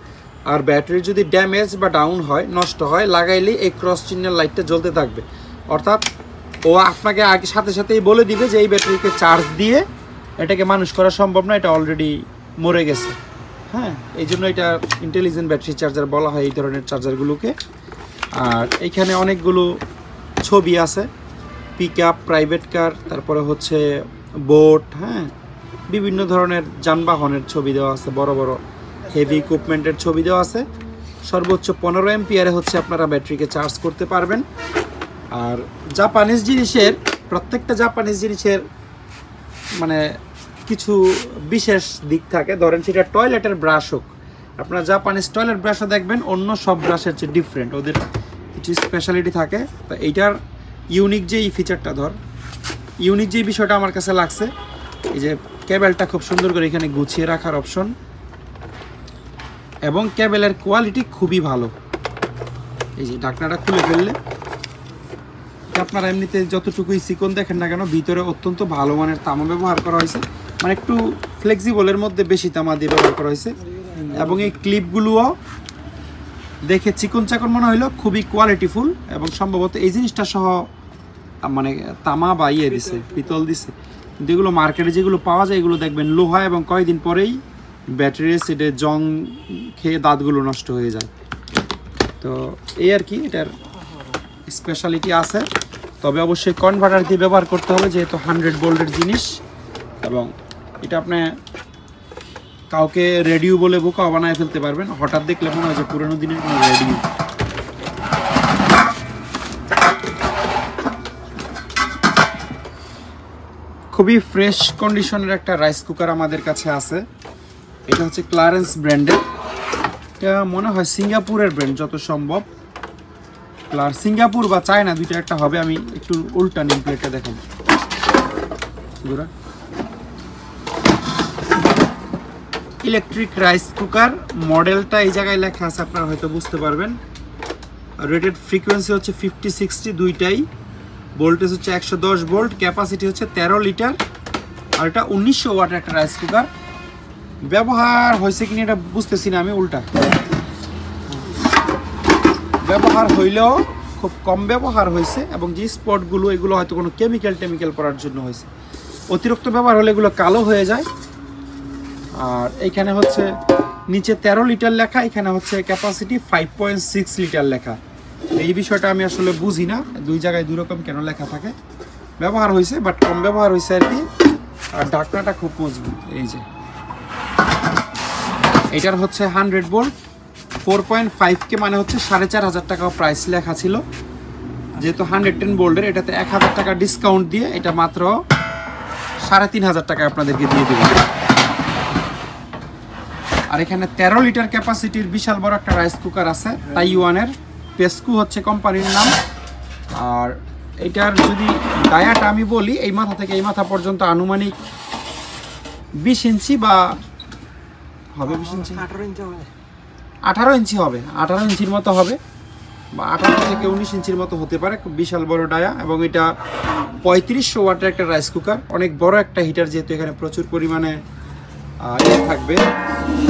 আর ব্যাটারি যদি ড্যামেজ বা ডাউন হয়, নষ্ট হয়, লাগাইলেই এই ক্রস চিহ্নের লাইটটা জ্বলতে থাকবে। অর্থাৎ ও আপনাকে আগে সাথে সাথেই বলে দিবে যে এই ব্যাটারিকে চার্জ দিয়ে এটাকে মানুষ করা সম্ভব না, এটা অলরেডি মরে গেছে। হ্যাঁ, এই জন্য এটা ইন্টেলিজেন্ট ব্যাটারি চার্জার বলা হয় এই ধরনের চার্জারগুলোকে। আর এইখানে অনেকগুলো ছবি আছে, পিক আপ, প্রাইভেট কার, তারপরে হচ্ছে বোট, হ্যাঁ, বিভিন্ন ধরনের যানবাহনের ছবি দেওয়া আছে, বড় বড় হেভি ইকুইপমেন্টের ছবি দেওয়া আছে। সর্বোচ্চ 15 এম্পিয়ারে হচ্ছে আপনারা ব্যাটারিকে চার্জ করতে পারবেন। আর জাপানিজ জিনিসের, প্রত্যেকটা জাপানিজ জিনিসের মানে কিছু বিশেষ দিক থাকে। ধরেন সেটা টয়লেটের ব্রাশ হোক, আপনারা জাপানিজ টয়লেট ব্রাশও দেখবেন অন্য সব ব্রাশের চেয়ে ডিফারেন্ট, ওদের কিছু স্পেশালিটি থাকে। তো এইটার ইউনিক যেই ফিচারটা, ইউনিক যেই বিষয়টা আমার কাছে লাগছে, এই যে কেবেলটা খুব সুন্দর করে এখানে গুছিয়ে রাখার অপশন, এবং কেবেলের কোয়ালিটি খুবই ভালো। এই যে ঢাকনাটা খুলে ফেললে আপনারা এমনিতে যতটুকুই চিকন দেখেন না কেন, ভিতরে অত্যন্ত ভালো মানের তামা ব্যবহার করা হয়েছে, মানে একটু ফ্লেক্সিবলের মধ্যে বেশি তামা দিয়ে ব্যবহার করা হয়েছে। এবং এই ক্লিপগুলোও দেখে চিকন চাকন মনে হইলো, খুবই কোয়ালিটিফুল, এবং সম্ভবত এই জিনিসটা সহ মানে তামা বা ইয়ে দিছে, পিতল দিছে। কিন্তু এগুলো মার্কেটে যেগুলো পাওয়া যায় এগুলো দেখবেন লোহা, এবং কয়েকদিন পরেই ব্যাটারি অ্যাসিডে জং খেয়ে দাঁতগুলো নষ্ট হয়ে যায়। তো এই আর কি, এটার স্পেশালিটি আছে, তবে অবশ্যই কনভার্টার দিয়ে ব্যবহার করতে হবে যেহেতু 100 ভোল্টের জিনিস। এবং এটা আপনি কাউকে রেডিও বলে বোকাও বানায় ফেলতে পারবেন, হঠাৎ দেখলে মনে হয় যে পুরোনো দিনের কোনো রেডিও। খুবই ফ্রেশ কন্ডিশনের একটা রাইস কুকার আমাদের কাছে আছে। এটা হচ্ছে ক্লারেন্স ব্র্যান্ডের, এটা মনে হয় সিঙ্গাপুরের ব্র্যান্ড যত সম্ভব, সিঙ্গাপুর বা চায়না দুইটা একটা হবে। আমি একটু উল্টা নেম প্লেটটা দেখাবো। ইলেকট্রিক রাইস কুকার মডেলটা এই জায়গায় লেখা আছে, আপনারা হয়তো বুঝতে পারবেন। রেটেড ফ্রিকোয়েন্সি হচ্ছে 50-60 দুইটাই, ভোল্টেজ হচ্ছে 110 ভোল্ট, ক্যাপাসিটি হচ্ছে 13 লিটার, আর এটা 1900 ওয়াটের একটা রাইস কুকার। ব্যবহার হয়েছে কিনা এটা বুঝতেছি না আমি, উল্টা ব্যবহার হইলেও খুব কম ব্যবহার হয়েছে, এবং যে স্পটগুলো এগুলো হয়তো কোনো কেমিক্যাল করার জন্য হয়েছে। অতিরিক্ত ব্যবহার হলে এগুলো কালো হয়ে যায়। আর এইখানে হচ্ছে নিচে 13 লিটার লেখা, এখানে হচ্ছে ক্যাপাসিটি 5.6 লিটার লেখা। এই বিষয়টা আমি আসলে বুঝি না, দুই জায়গায় দুই রকম কেন লেখা থাকে। ব্যবহার হয়েছে বাট কম ব্যবহার হয়েছে আর কি। আর ঢাকনাটা খুব মজবুত। এই যে এটার হচ্ছে 100 ভোল্ট 4.5K, মানে হচ্ছে 4500 টাকা প্রাইস লেখা ছিল। যেহেতু 110 ভোল্টের, এটাতে 1000 টাকা ডিসকাউন্ট দিয়ে এটা মাত্র 3500 টাকা আপনাদেরকে দিয়ে দেবে। আর এখানে 13 লিটার ক্যাপাসিটির বিশাল বড় একটা রাইস কুকার আছে, তাইওয়ানের, পেসকু হচ্ছে কোম্পানির নাম। আর এটার যদি ডায়াটা আমি বলি, এই মাথা থেকে এই মাথা পর্যন্ত আনুমানিক 20 ইঞ্চি বা হবে, 20 ইঞ্চি 18 ইঞ্চি হবে, 18 ইঞ্চির মতো হবে, বা 18 থেকে 19 ইঞ্চির মতো হতে পারে। খুব বিশাল বড় ডায়া, এবং এটা 3500 ওয়াটের একটা রাইস কুকার, অনেক বড় একটা হিটার, যেহেতু এখানে প্রচুর পরিমাণে থাকবে,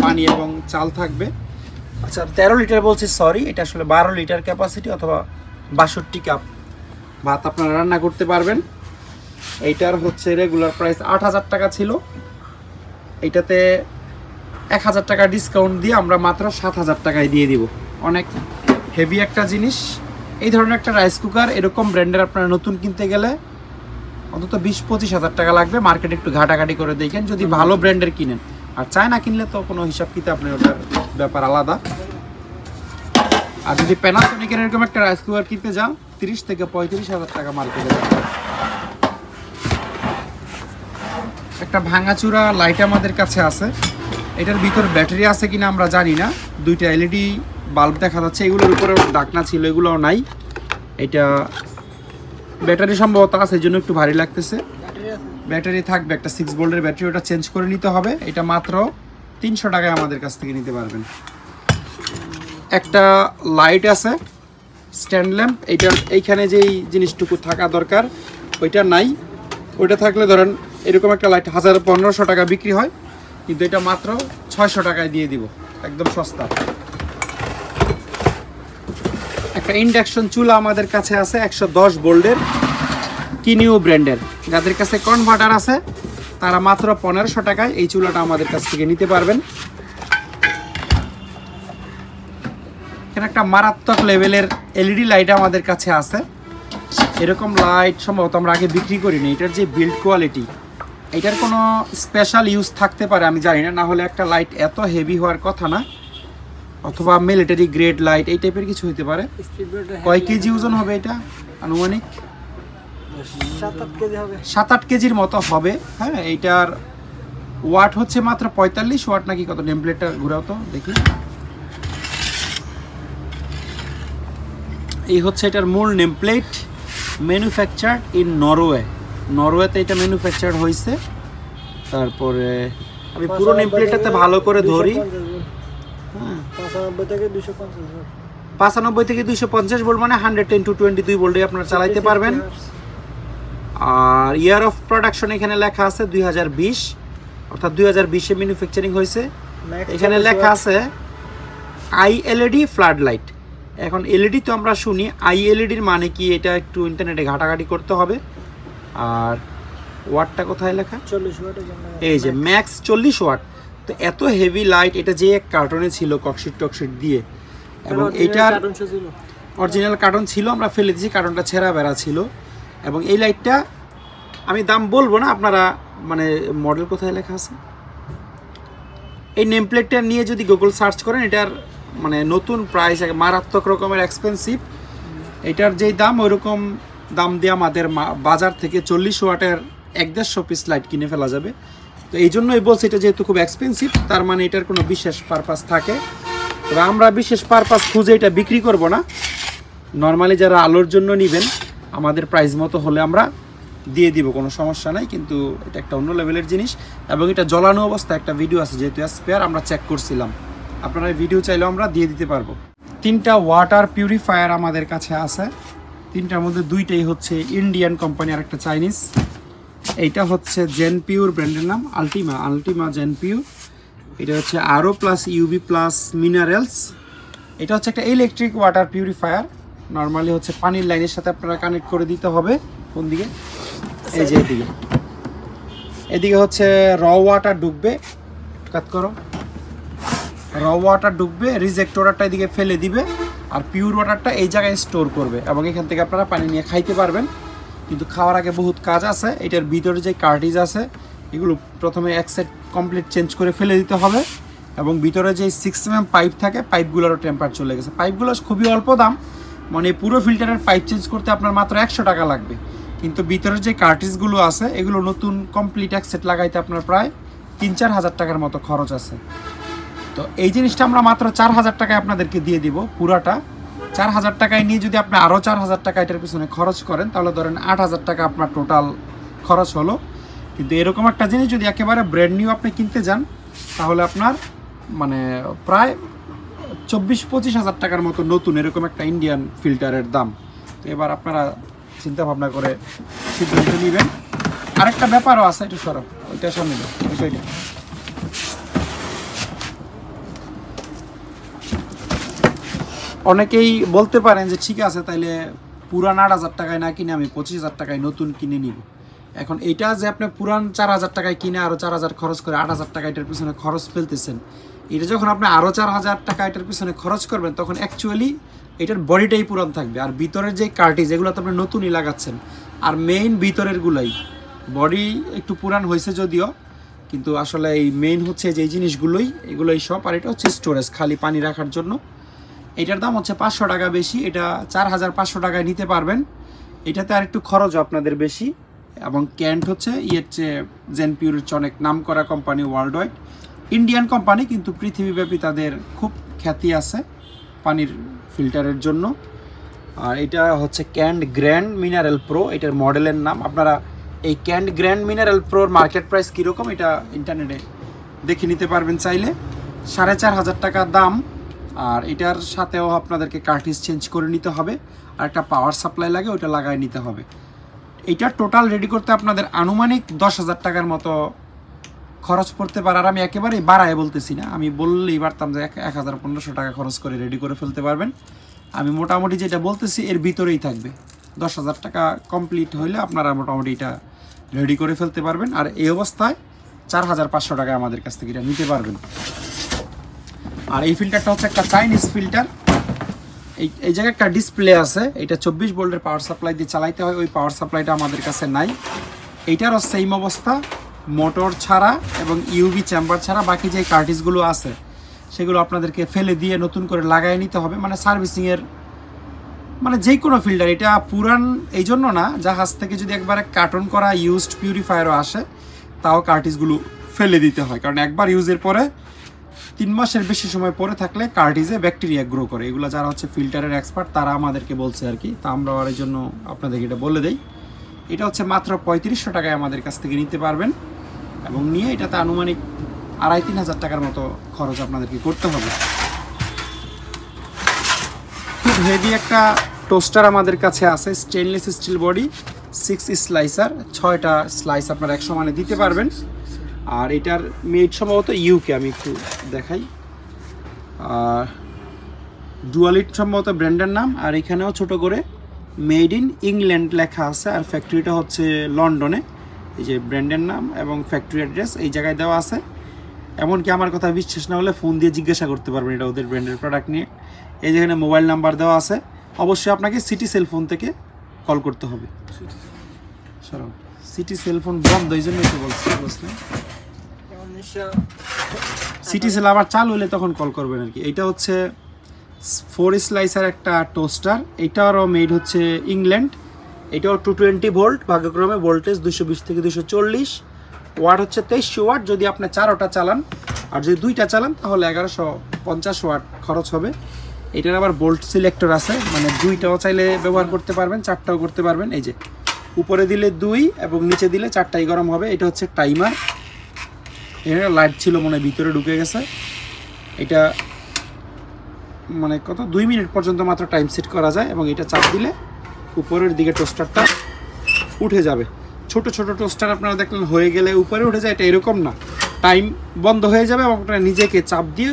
পানি এবং চাল থাকবে। আচ্ছা 13 লিটার বলছি, সরি, এটা আসলে 12 লিটার ক্যাপাসিটি অথবা 62 কাপ ভাত আপনারা রান্না করতে পারবেন। এইটার হচ্ছে রেগুলার প্রাইস 8000 টাকা ছিল, এইটাতে 1000 টাকা ডিসকাউন্ট দিয়ে আমরা মাত্র 7000 টাকায় দিয়ে দিব। অনেক হেভি একটা জিনিস। এই ধরনের একটা রাইস কুকার এরকম ব্র্যান্ডের আপনারা নতুন কিনতে গেলে অন্তত 20-25 হাজার টাকা লাগবে। মার্কেটে একটু ঘাটাঘাটি করে দেখেন যদি ভালো ব্র্যান্ডের কিনেন। আর চায়না কিনলে তো কোনো হিসাব কিতাব নেই, ওটার ব্যাপার আলাদা। আর যদি প্যানাসোনিকের এরকম একটা রাইস কুকার কিনতে যান 30 থেকে 35 হাজার টাকা মার্কেটে। একটা ভাঙাচুরা লাইট আমাদের কাছে আছে, এটার ভিতর ব্যাটারি আছে কিনা আমরা জানি না। দুইটা এলইডি বাল্ব দেখা যাচ্ছে, এগুলোর উপরে ঢাকনা ছিল, এগুলোও নাই। এটা ব্যাটারি সম্ভবত আছে, এই জন্য একটু ভারী লাগতেছে। ব্যাটারি থাকবে, একটা 6 ভোল্টের ব্যাটারি, ওটা চেঞ্জ করে নিতে হবে। এটা মাত্র 300 টাকায় আমাদের কাছ থেকে নিতে পারবেন। একটা লাইট আছে স্ট্যান্ড ল্যাম্প, এইখানে যেই জিনিসটুকু থাকা দরকার ওইটা নাই। ওইটা থাকলে ধরেন এরকম একটা লাইট 1500 টাকা বিক্রি হয়, কিন্তু এটা মাত্র 600 টাকায় দিয়ে দিব, একদম সস্তা। একটা ইন্ডাকশন চুলা আমাদের কাছে আছে 110 ভোল্টের, কিনিউ ব্র্যান্ডের। যাদের কাছে কনভার্টার আছে তারা মাত্র 1500 টাকায় এই চুলাটা আমাদের কাছ থেকে নিতে পারবেন। এখানে একটা মারাত্মক লেভেলের এলইডি লাইট আমাদের কাছে আছে। এরকম লাইট সম্ভবত আমরা আগে বিক্রি করিনি। এটার যে বিল্ড কোয়ালিটি, এটার কোনো স্পেশাল ইউজ থাকতে পারে আমি জানি না, না হলে একটা লাইট এত হেভি হওয়ার কথা না, অথবা মিলিটারি গ্রেড লাইট এই টাইপের কিছু হতে পারে। কয় কেজি ওজন হবে এটা আনুমানিক? 7-8 কেজির মতো হবে। হ্যাঁ, এইটার ওয়াট হচ্ছে মাত্র 45 ওয়াট নাকি কত, নেমপ্লেটটা ঘুরাও তো দেখি। এই হচ্ছে এটার মূল নেমপ্লেট, ম্যানুফ্যাকচার্ড ইন নরওয়েতে এটা ম্যানুফ্যাকচার হয়েছে। তারপরে আমি পুরো নেমপ্লেটটাতে ভালো করে ধরি, 95 থেকে 250 ভোল্ট, মানে 110 to 22 ভোল্টে আপনারা চালাইতে পারবেন। আর ইয়ার অফ প্রোডাকশন এখানে লেখা আছে 2020, অর্থাৎ 2020-এ ম্যানুফ্যাকচারিং হয়েছে। এখানে লেখা আছে আইএলইডি ফ্লাড লাইট। এখন এলইডি তো আমরা শুনি, আইএলইডির মানে কি এটা একটু ইন্টারনেটে ঘাটাঘাটি করতে হবে। আর ওয়াটটা কোথায় লেখা? 40 ওয়াট। এই যে ম্যাক্স 40 ওয়াট। তো এত হেভি লাইট, এটা যে এক কার্টনে ছিল ককশিট টকশিট দিয়ে, এবং এটার অরিজিনাল কার্টন ছিল, আমরা ফেলে দিয়েছি, কার্টনটা ছেঁড়া বেড়া ছিল। এবং এই লাইটটা আমি দাম বলবো না, আপনারা মানে মডেল কোথায় লেখা আছে, এই নেম প্লেটটা নিয়ে যদি গুগল সার্চ করেন এটার মানে নতুন প্রাইস মারাত্মক রকমের এক্সপেন্সিভ। এটার যেই দাম ওইরকম দাম দিয়ে আমাদের বাজার থেকে 40 ওয়াটের 1-150 পিস লাইট কিনে ফেলা যাবে। তো এই জন্যই বলছি এটা যেহেতু খুব এক্সপেন্সিভ, তার মানে এটার কোনো বিশেষ পারপাস থাকে। তবে আমরা বিশেষ পারপাস খুঁজে এটা বিক্রি করব না, নর্মালি যারা আলোর জন্য নেবেন আমাদের প্রাইস মতো হলে আমরা দিয়ে দিব, কোনো সমস্যা নাই। কিন্তু এটা একটা অন্য লেভেলের জিনিস এবং এটা জ্বলানো অবস্থায় একটা ভিডিও আছে, যেহেতু স্পেয়ার আমরা চেক করছিলাম, আপনারা ভিডিও চাইলেও আমরা দিয়ে দিতে পারবো। 3টা ওয়াটার পিউরিফায়ার আমাদের কাছে আছে, 3টার মধ্যে 2টাই হচ্ছে ইন্ডিয়ান কোম্পানি আর একটা চাইনিজ। এইটা হচ্ছে জেন পিউর, ব্র্যান্ডের নাম আলটিমা জেন পিউর। এটা হচ্ছে আরও প্লাস ইউবি প্লাস মিনারেলস। এটা হচ্ছে একটা ইলেকট্রিক ওয়াটার পিউরিফায়ার, নর্মালি হচ্ছে পানির লাইনের সাথে আপনারা কানেক্ট করে দিতে হবে। কোন দিকে? এই যে এদিকে হচ্ছে র ওয়াটার ঢুকবে, কাট করো, র ওয়াটার ঢুকবে, রিজেক্ট ওয়াটারটা এদিকে ফেলে দিবে, আর পিওর ওয়াটারটা এই জায়গায় স্টোর করবে এবং এখান থেকে আপনারা পানি নিয়ে খাইতে পারবেন। কিন্তু খাওয়ার আগে বহুত কাজ আছে। এটার ভিতরে যে কার্টিজ আছে এগুলো প্রথমে এক সেট কমপ্লিট চেঞ্জ করে ফেলে দিতে হবে এবং ভিতরে যে 6 mm পাইপ থাকে পাইপগুলোরও টেম্পার চলে গেছে। পাইপগুলো খুবই অল্প দাম, মানে পুরো ফিল্টারের পাইপ চেঞ্জ করতে আপনার মাত্র 100 টাকা লাগবে। কিন্তু ভিতরে যে কার্টিজগুলো আছে এগুলো নতুন কমপ্লিট এক সেট লাগাইতে আপনার প্রায় 3-4 হাজার টাকার মতো খরচ আছে। তো এই জিনিসটা আমরা মাত্র 4000 টাকায় আপনাদেরকে দিয়ে দিব পুরাটা। 4000 টাকায় নিয়ে যদি আপনি আরও 4000 টাকা এটার পিছনে খরচ করেন তাহলে ধরেন 8000 টাকা আপনার টোটাল খরচ হলো। কিন্তু এরকম একটা জিনিস যদি একেবারে ব্র্যান্ড নিউ আপনি কিনতে যান তাহলে আপনার মানে প্রায় 24-25 হাজার টাকার মতো নতুন এরকম একটা ইন্ডিয়ান ফিল্টারের দাম। তো এবার আপনারা চিন্তা ভাবনা করে সিদ্ধান্ত নেবেন। আরেকটা ব্যাপারও আছে, এটা সরব, ওইটা সামনে বিষয়টা। অনেকেই বলতে পারেন যে ঠিক আছে তাইলে পুরান 8000 টাকায় না কিনে আমি 25,000 টাকায় নতুন কিনে নিব। এখন এটা যে আপনি পুরান 4000 টাকায় কিনে আরও 4000 খরচ করে 8000 টাকা এটার পিছনে খরচ ফেলতেছেন, এটা যখন আপনি আরও 4000 টাকা এটার পিছনে খরচ করবেন তখন অ্যাকচুয়ালি এটার বডিটাই পুরান থাকবে, আর ভিতরের যে কার্টিজ এগুলো তো আপনি নতুনই লাগাচ্ছেন। আর মেইন ভিতরের গুলাই বডি একটু পুরান হয়েছে যদিও, কিন্তু আসলে এই মেইন হচ্ছে যে জিনিসগুলোই এগুলোই সব। আর এটা হচ্ছে স্টোরেজ, খালি পানি রাখার জন্য। এটার দাম হচ্ছে 500 টাকা বেশি, এটা 4500 টাকায় নিতে পারবেন। এটাতে আর একটু খরচও আপনাদের বেশি। এবং ক্যান্ট হচ্ছে জেন পিউরের অনেক নাম করা company, world wide Indian company, কিন্তু পৃথিবীব্যাপী তাদের খুব খ্যাতি আছে পানির ফিল্টারের জন্য। আর এটা হচ্ছে ক্যান্ট গ্র্যান্ড মিনারেল প্রো, এটার মডেলের নাম। আপনারা এই ক্যান্ট গ্র্যান্ড মিনারেল প্রোর মার্কেট প্রাইস কীরকম এটা ইন্টারনেটে দেখে নিতে পারবেন চাইলে। 4500 টাকা দাম। আর এটার সাথেও আপনাদেরকে কার্টিজ চেঞ্জ করে নিতে হবে, আর একটা পাওয়ার সাপ্লাই লাগে, ওইটা লাগাই নিতে হবে। এইটা টোটাল রেডি করতে আপনাদের আনুমানিক 10,000 টাকার মতো খরচ পড়তে পারে। আর আমি একেবারেই বাড়ায় বলতেছি না, আমি বললেই পারতাম যে 1500 টাকা খরচ করে রেডি করে ফেলতে পারবেন। আমি মোটামুটি যেটা বলতেছি এর ভিতরেই থাকবে। 10,000 টাকা কমপ্লিট হইলে আপনারা মোটামুটি এটা রেডি করে ফেলতে পারবেন। আর এই অবস্থায় 4500 টাকায় আমাদের কাছ থেকে এটা নিতে পারবেন। আর এই ফিল্টারটা হচ্ছে একটা চাইনিজ ফিল্টার। এই জায়গায় একটা ডিসপ্লে আছে, এটা 24 ভোল্টের পাওয়ার সাপ্লাই দিয়ে চালাইতে হয়, ওই পাওয়ার সাপ্লাইটা আমাদের কাছে নাই। এইটারও সেম অবস্থা, মোটর ছাড়া এবং ইউভি চেম্বার ছাড়া বাকি যে কার্টিজগুলো আছে সেগুলো আপনাদেরকে ফেলে দিয়ে নতুন করে লাগাই নিতে হবে। মানে সার্ভিসিংয়ের মানে যে কোনো ফিল্টার, এটা পুরান এই জন্য না, জাহাজ থেকে যদি একবারে কার্টন করা ইউজড পিউরিফায়ারও আসে তাও কার্টিজগুলো ফেলে দিতে হয়, কারণ একবার ইউজের পরে 3 মাসের বেশি সময় পরে থাকলে কার্টিজে ব্যাকটেরিয়া গ্রো করে। এগুলো যারা হচ্ছে ফিল্টারের এক্সপার্ট তারা আমাদেরকে বলছে আর কি, তা আমরা আর এই জন্য আপনাদেরকে এটা বলে দেই। এটা হচ্ছে মাত্র 3500 টাকায় আমাদের কাছ থেকে নিতে পারবেন এবং নিয়ে এটাতে আনুমানিক 2500-3000 হাজার টাকার মতো খরচ আপনাদেরকে করতে হবে। খুব হেভি একটা টোস্টার আমাদের কাছে আছে, স্টেনলেস স্টিল বডি, 6 স্লাইসার, 6টা স্লাইস আপনারা এক সমানে দিতে পারবেন। আর এটার মেড সম্ভবত ইউকে, আমি একটু দেখাই, ডুয়ালিট সম্ভবত ব্র্যান্ডের নাম। আর এখানেও ছোট করে মেড ইন ইংল্যান্ড লেখা আছে, আর ফ্যাক্টরিটা হচ্ছে লন্ডনে। এই যে ব্র্যান্ডের নাম এবং ফ্যাক্টরি অ্যাড্রেস এই জায়গায় দেওয়া আছে। এমনকি আমার কথা বিশ্বাস না হলে ফোন দিয়ে জিজ্ঞাসা করতে পারবেন এটা ওদের ব্র্যান্ডের প্রোডাক্ট নিয়ে। এই যেখানে মোবাইল নাম্বার দেওয়া আছে, অবশ্যই আপনাকে সিটি সেলফোন থেকে কল করতে হবে। সিটি সেলফোন বন্ধ, এই জন্য একটু বলছি বুঝলেন। সিটি সেল আবার চালু হলে তখন কল করবেন আর কি। এটা হচ্ছে 4 স্লাইসার একটা টোস্টার, এটারও মেড হচ্ছে ইংল্যান্ড। এটাও 220 ভোল্ট, ভাগ্যক্রমে ভোল্টেজ 220 থেকে 240, ওয়াট হচ্ছে 2300 ওয়াট যদি আপনি 4টা চালান, আর যদি 2টা চালান তাহলে 1150 ওয়াট খরচ হবে। এটার আবার বোল্ট সিলেক্টর আছে, মানে 2টাও চাইলে ব্যবহার করতে পারবেন, 4টাও করতে পারবেন। এই যে উপরে দিলে 2 এবং নিচে দিলে 4টাই গরম হবে। এটা হচ্ছে টাইমার, এখানে লাইট ছিল মনে ভিতরে ঢুকে গেছে। এটা মানে কত 2 মিনিট পর্যন্ত মাত্র টাইম সেট করা যায়, এবং এটা চাপ দিলে উপরের দিকে টোস্টারটা উঠে যাবে। ছোট ছোট টোস্টার আপনারা দেখলেন হয়ে গেলে উপরে উঠে যায়, এটা এরকম না, টাইম বন্ধ হয়ে যাবে এবং আপনারা নিজেকে চাপ দিয়ে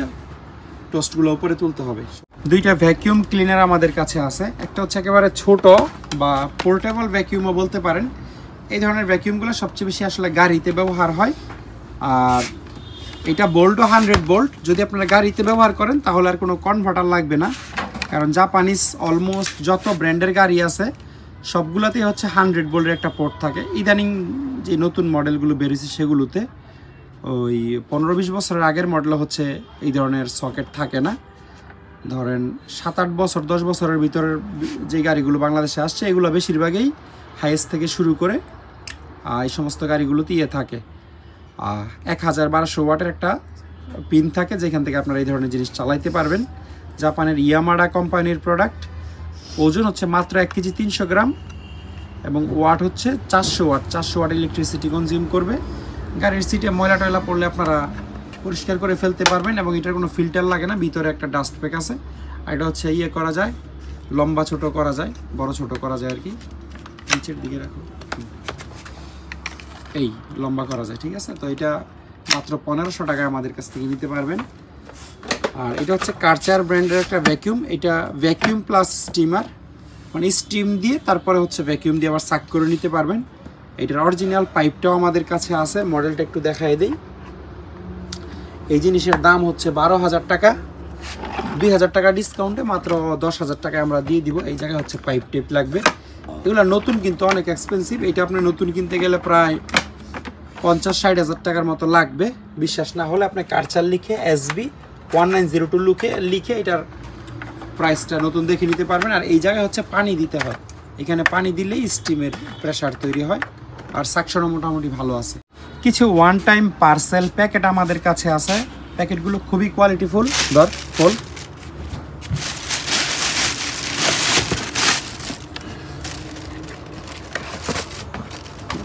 টোস্টগুলো উপরে তুলতে হবে। 2টা ভ্যাকিউম ক্লিনার আমাদের কাছে আছে, একটা হচ্ছে একেবারে ছোট বা পোর্টেবল ভ্যাকিউমও বলতে পারেন। এই ধরনের ভ্যাকিউমগুলো সবচেয়ে বেশি আসলে গাড়িতে ব্যবহার হয়, আর এটা বোল্টও 100 বোল্ট। যদি আপনারা গাড়িতে ব্যবহার করেন তাহলে আর কোনো কনভার্টার লাগবে না, কারণ জাপানিজ অলমোস্ট যত ব্র্যান্ডের গাড়ি আছে সবগুলোতেই হচ্ছে 100 বোল্টের একটা পোর্ট থাকে। ইদানিং যে নতুন মডেলগুলো বেরিয়েছে সেগুলোতে ওই 15-20 বছরের আগের মডেল হচ্ছে এই ধরনের সকেট থাকে না। ধরেন 7-8 বছর 10 বছরের ভিতরের যে গাড়িগুলো বাংলাদেশে আসছে এগুলো বেশিরভাগই হাইয়েস্ট থেকে শুরু করে এই সমস্ত গাড়িগুলোতে থাকে 1200 ওয়াটের একটা পিন থাকে, যেখান থেকে আপনারা এই ধরনের জিনিস চালাইতে পারবেন। জাপানের ইয়ামাডা কোম্পানির প্রোডাক্ট। ওজন হচ্ছে মাত্র 1 কেজি 300 গ্রাম এবং ওয়াট হচ্ছে 400 ওয়াট। 400 ওয়াট ইলেকট্রিসিটি কনজিউম করবে। গাড়ির সিটে ময়লা টয়লা পড়লে আপনারা পরিষ্কার করে ফেলতে পারবেন, এবং এটার কোনো ফিল্টার লাগে না, ভিতরে একটা ডাস্ট প্যাক আছে। আর এটা হচ্ছে করা যায়, লম্বা ছোট করা যায়, বড় ছোট করা যায় আর কি। নিচের দিকে রাখো, এই লম্বা করা যায়, ঠিক আছে। তো এটা মাত্র 1500 টাকায় আমাদের কাছ থেকে নিতে পারবেন। আর এটা হচ্ছে কারচার ব্র্যান্ডের একটা ভ্যাকিউম। এটা ভ্যাকিউম প্লাস স্টিমার, মানে স্টিম দিয়ে তারপরে হচ্ছে ভ্যাকিউম দিয়ে আবার সাক করে নিতে পারবেন। এটার অরিজিনাল পাইপটাও আমাদের কাছে আছে, মডেলটা একটু দেখাই দিই। এই জিনিসের দাম হচ্ছে 12,000 টাকা, 2,000 টাকা ডিসকাউন্টে মাত্র 10,000 টাকায় আমরা দিয়ে দিব। এই জায়গায় হচ্ছে পাইপ টেপ লাগবে, এগুলো নতুন কিন্তু অনেক এক্সপেন্সিভ। এটা আপনি নতুন কিনতে গেলে প্রায় 50-60 হাজার টাকার মতো লাগবে। বিশ্বাস না হলে আপনি কারচার লিখে SB 1902 লিখে এটার প্রাইসটা নতুন দেখে নিতে পারবেন। আর এই জায়গায় হচ্ছে পানি দিতে হয়, এখানে পানি দিলেই স্টিমের প্রেশার তৈরি হয়, আর সাকশনও মোটামুটি ভালো আছে। কিছু ওয়ান টাইম পার্সেল প্যাকেট আমাদের কাছে আছে, প্যাকেটগুলো খুবই কোয়ালিটিফুল। ফল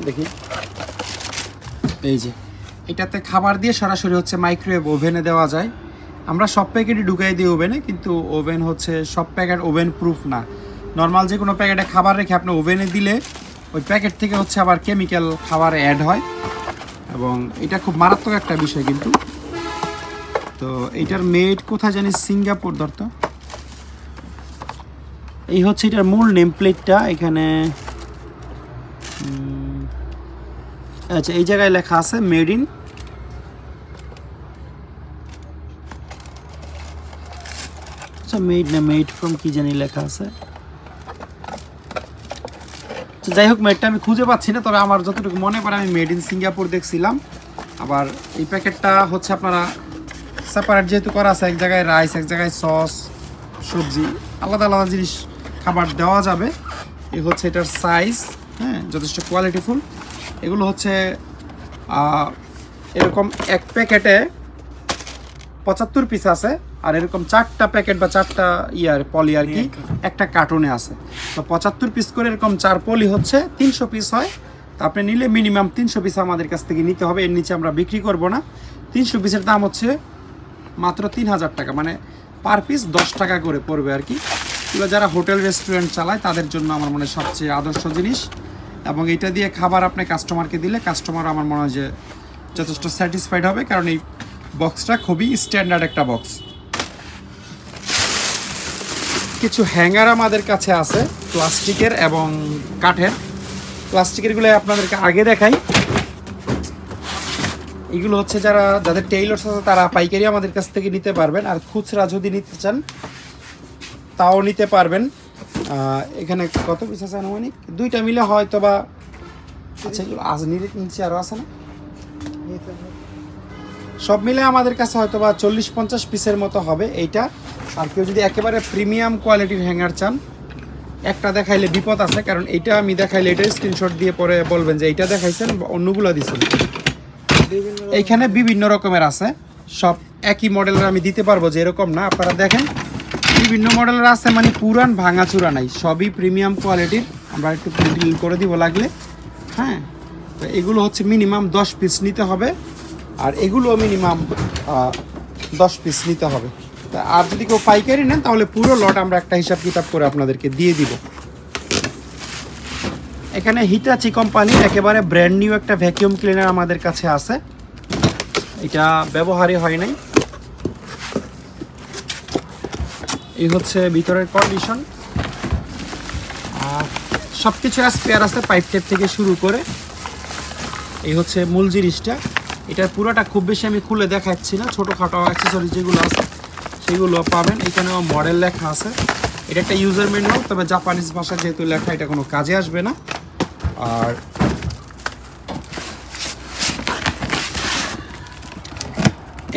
দেখি, এই যে এটাতে খাবার দিয়ে সরাসরি হচ্ছে মাইক্রোওয়েভ ওভেনে দেওয়া যায়। আমরা সব প্যাকেটই ঢুকাই দিই ওভেনে, কিন্তু ওভেন হচ্ছে সব প্যাকেট ওভেন প্রুফ না। নর্মাল যে কোনো প্যাকেটে খাবার রেখে আপনি ওভেনে দিলে ওই প্যাকেট থেকে হচ্ছে আবার কেমিক্যাল খাবার অ্যাড হয়, এবং এটা খুব মারাত্মক একটা বিষয় কিন্তু। তো এটার মেড কোথায় জানি, সিঙ্গাপুর ধরতো। এই হচ্ছে এটার মূল নেম প্লেটটা, এখানে আচ্ছা এই জায়গায় লেখা আছে মেড ইন, আচ্ছা মেড না মেড ফ্রম কি জানি লেখা আছে। যাই হোক, মেডটা আমি খুঁজে পাচ্ছি না, তবে আমার যতটুকু মনে পড়ে আমি মেড ইন সিঙ্গাপুর দেখছিলাম। আবার এই প্যাকেটটা হচ্ছে আপনারা সেপারেট যেহেতু করা আছে, এক জায়গায় রাইস, এক জায়গায় সস, সবজি, আলাদা আলাদা জিনিস খাবার দেওয়া যাবে। এই হচ্ছে এটার সাইজ, হ্যাঁ যথেষ্ট কোয়ালিটিফুল। এগুলো হচ্ছে এরকম এক প্যাকেটে 75 পিস আছে, আর এরকম 4টা প্যাকেট বা 4টা পলি আর কি একটা কার্টুনে আছে। তো 75 পিস করে এরকম 4 পলি হচ্ছে 300 পিস হয়। তো আপনি নিলে মিনিমাম 300 পিস আমাদের কাছ থেকে নিতে হবে, এর নিচে আমরা বিক্রি করব না। 300 পিসের দাম হচ্ছে মাত্র 3000 টাকা, মানে পার পিস 10 টাকা করে পড়বে আর কি। এগুলো যারা হোটেল রেস্টুরেন্ট চালায় তাদের জন্য আমার মনে হয় সবচেয়ে আদর্শ জিনিস, এবং এটা দিয়ে খাবার আপনি কাস্টমারকে দিলে কাস্টমার আমার মনে হয় যে যথেষ্ট স্যাটিসফাইড হবে, কারণ এই বক্সটা খুবই স্ট্যান্ডার্ড একটা বক্স। কিছু হ্যাঙ্গার আমাদের কাছে আছে প্লাস্টিকের এবং কাঠের। প্লাস্টিকেরগুলো আপনাদেরকে আগে দেখাই। এগুলো হচ্ছে যাদের টেইলর্স আছে তারা পাইকারি আমাদের কাছ থেকে নিতে পারবেন, আর খুচরা যদি নিতে চান তাও নিতে পারবেন। এখানে কত পিস আছে আনুমানিক? দুইটা মিলে হয়তো বা, আচ্ছা এগুলো আজ নিচে আরও আছে না, সব মিলে আমাদের কাছে হয়তো বা 40-50 পিসের মতো হবে এইটা। আর কেউ যদি একেবারে প্রিমিয়াম কোয়ালিটির হ্যাঙ্গার চান, একটা দেখাইলে বিপদ আছে, কারণ এইটা আমি দেখাইলে এটা স্ক্রিনশট দিয়ে পরে বলবেন যে এইটা দেখাইছেন অন্যগুলো দিচ্ছেন। এইখানে বিভিন্ন রকমের আছে, সব একই মডেলের আমি দিতে পারবো যে এরকম না, আপনারা দেখেন বিভিন্ন মডেলের আছে, মানে পুরান ভাঙাচুরা নাই, সবই প্রিমিয়াম কোয়ালিটির। আমরা একটু ডিল করে দিব লাগলে। হ্যাঁ, তো এগুলো হচ্ছে মিনিমাম 10 পিস নিতে হবে, আর এগুলো মিনিমাম 10 পিস নিতে হবে। আর যদি কেউ পাইকারি নেন তাহলে পুরো লট আমরা একটা হিসাব কিতাব করে আপনাদেরকে দিয়ে দিব। এখানে হিটাচি কোম্পানির একেবারে ব্র্যান্ড নিউ একটা ভ্যাকিউম ক্লিনার আমাদের কাছে আছে, এটা ব্যবহারই হয় নাই। এই হচ্ছে ভিতরের কন্ডিশন, আর সব কিছু স্পেয়ার আছে, পাইপ টেপ থেকে শুরু করে। এই হচ্ছে মূল জিনিসটা, এটার পুরোটা খুব বেশি আমি খুলে দেখাচ্ছি না, ছোটোখাটো অ্যাক্সেসরিজ যেগুলো আছে সেগুলো পাবেন। এখানেও মডেল লেখা আছে, এটা একটা ইউজার ম্যানুয়াল, তবে জাপানিজ ভাষা যেহেতু লেখা এটা কোনো কাজে আসবে না। আর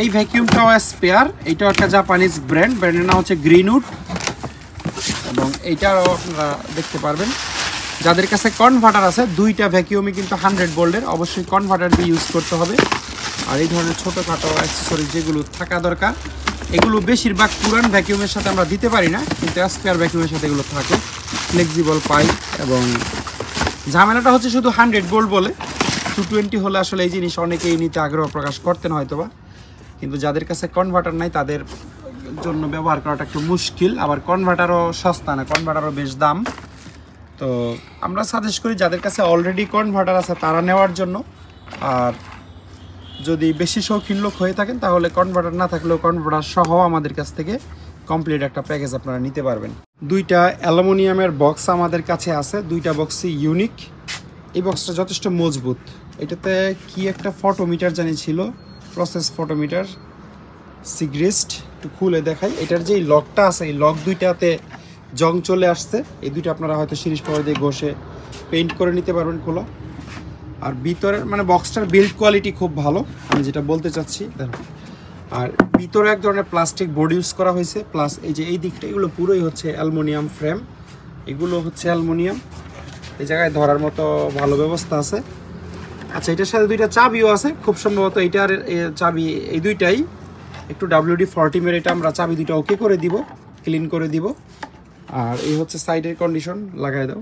এই ভ্যাকিউমটাও স্পেয়ার, এইটাও একটা জাপানিজ ব্র্যান্ডের নাম হচ্ছে গ্রিনউড, এবং এইটাও আপনারা দেখতে পারবেন। যাদের কাছে কনভার্টার আছে, দুইটা ভ্যাকিউমই কিন্তু 100 ভোল্টের, অবশ্যই কনভার্টার দিয়ে ইউজ করতে হবে। আর এই ধরনের ছোটোখাটো অ্যাক্সেসরিজ যেগুলো থাকা দরকার, এগুলো বেশিরভাগ পুরান ভ্যাকিউমের সাথে আমরা দিতে পারি না, কিন্তু স্পেয়ার ভ্যাকিউমের সাথে এগুলো থাকে। ফ্লেক্সিবল পাইপ, এবং ঝামেলাটা হচ্ছে শুধু 100 ভোল্ট বলে, 220 হলে আসলে এই জিনিস অনেকেই নিতে আগ্রহ প্রকাশ করতেন হয়তোবা, কিন্তু যাদের কাছে কনভার্টার নাই তাদের জন্য ব্যবহার করাটা একটু মুশকিল। আবার কনভার্টারও সস্তা না, কনভার্টারও বেশ দাম। তো আমরা সাজেস্ট করি যাদের কাছে অলরেডি কনভার্টার আছে তারা নেওয়ার জন্য। আর যদি বেশি শৌখিন লোক হয়ে থাকেন তাহলে কনভার্টার না থাকলেও কনভার্টার সহ আমাদের কাছ থেকে কমপ্লিট একটা প্যাকেজ আপনারা নিতে পারবেন। দুইটা অ্যালুমিনিয়ামের বক্স আমাদের কাছে আছে, দুইটা বক্সই ইউনিক। এই বক্সটা যথেষ্ট মজবুত, এটাতে কি একটা ফটোমিটার জানি ছিল, প্রসেস ফটোমিটার সিগ্রিস্ট। একটু খুলে দেখাই, এটার যে লকটা আছে এই লক দুইটাতে জং চলে আসছে, এই দুইটা আপনারা হয়তো সিরিজ পাওয়ার দিয়ে ঘষে পেইন্ট করে নিতে পারবেন খোলা। আর ভিতরের মানে বক্সটার বিল্ড কোয়ালিটি খুব ভালো, আমি যেটা বলতে চাচ্ছি দেখুন। আর ভিতরে এক ধরনের প্লাস্টিক বোর্ড ইউজ করা হয়েছে, প্লাস এই যে এই দিকটা এগুলো পুরোই হচ্ছে অ্যালুমিনিয়াম ফ্রেম, এগুলো হচ্ছে অ্যালুমিনিয়াম। এই জায়গায় ধরার মতো ভালো ব্যবস্থা আছে। আচ্ছা, এটার সাথে দুইটা চাবিও আছে, খুব সম্ভবত এইটার চাবি এই দুইটাই একটু WD-40 মেরে এটা আমরা চাবি দুইটা ওকে করে দিব, ক্লিন করে দিব। আর এই হচ্ছে সাইডের কন্ডিশন, লাগাই দাও।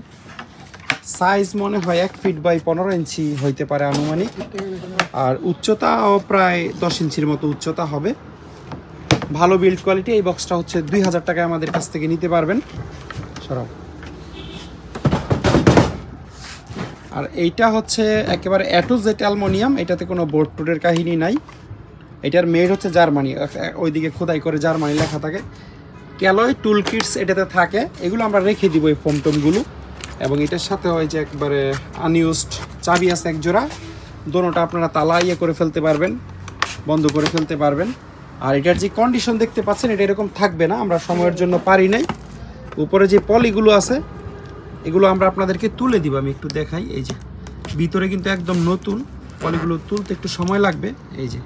সাইজ মনে হয় 1 ফিট বাই 15 ইঞ্চি হইতে পারে আনুমানিক, আর উচ্চতাও প্রায় 10 ইঞ্চির মতো উচ্চতা হবে। ভালো বিল্ড কোয়ালিটি। এই বক্সটা হচ্ছে 2000 টাকায় আমাদের কাছ থেকে নিতে পারবেন। সরাও। আর এইটা হচ্ছে একেবারে A to Z অ্যালুমিনিয়াম, এটাতে কোনো বোর্ড টোডের কাহিনী নাই। এটার মেড হচ্ছে জার্মানি, ওইদিকে খোদাই করে জার্মানি লেখা থাকে। ক্যালয় টুল কিটস এটাতে থাকে, এগুলো আমরা রেখে দিব এই ফোম টোমগুলো। এবং এটার সাথে হয় যে একবারে আনইউজড চাবি আছে এক জোড়া, দোনোটা আপনারা তালা ইয়ে করে ফেলতে পারবেন, বন্ধ করে ফেলতে পারবেন। আর এটার যে কন্ডিশন দেখতে পাচ্ছেন এটা এরকম থাকবে না, আমরা সময়ের জন্য পারি নাই। উপরে যে পলিগুলো আছে এগুলো আমরা আপনাদেরকে তুলে দিব, আমি একটু দেখাই। এই যে ভিতরে কিন্তু একদম নতুন, পলিগুলো তুলতে একটু সময় লাগবে। এই যে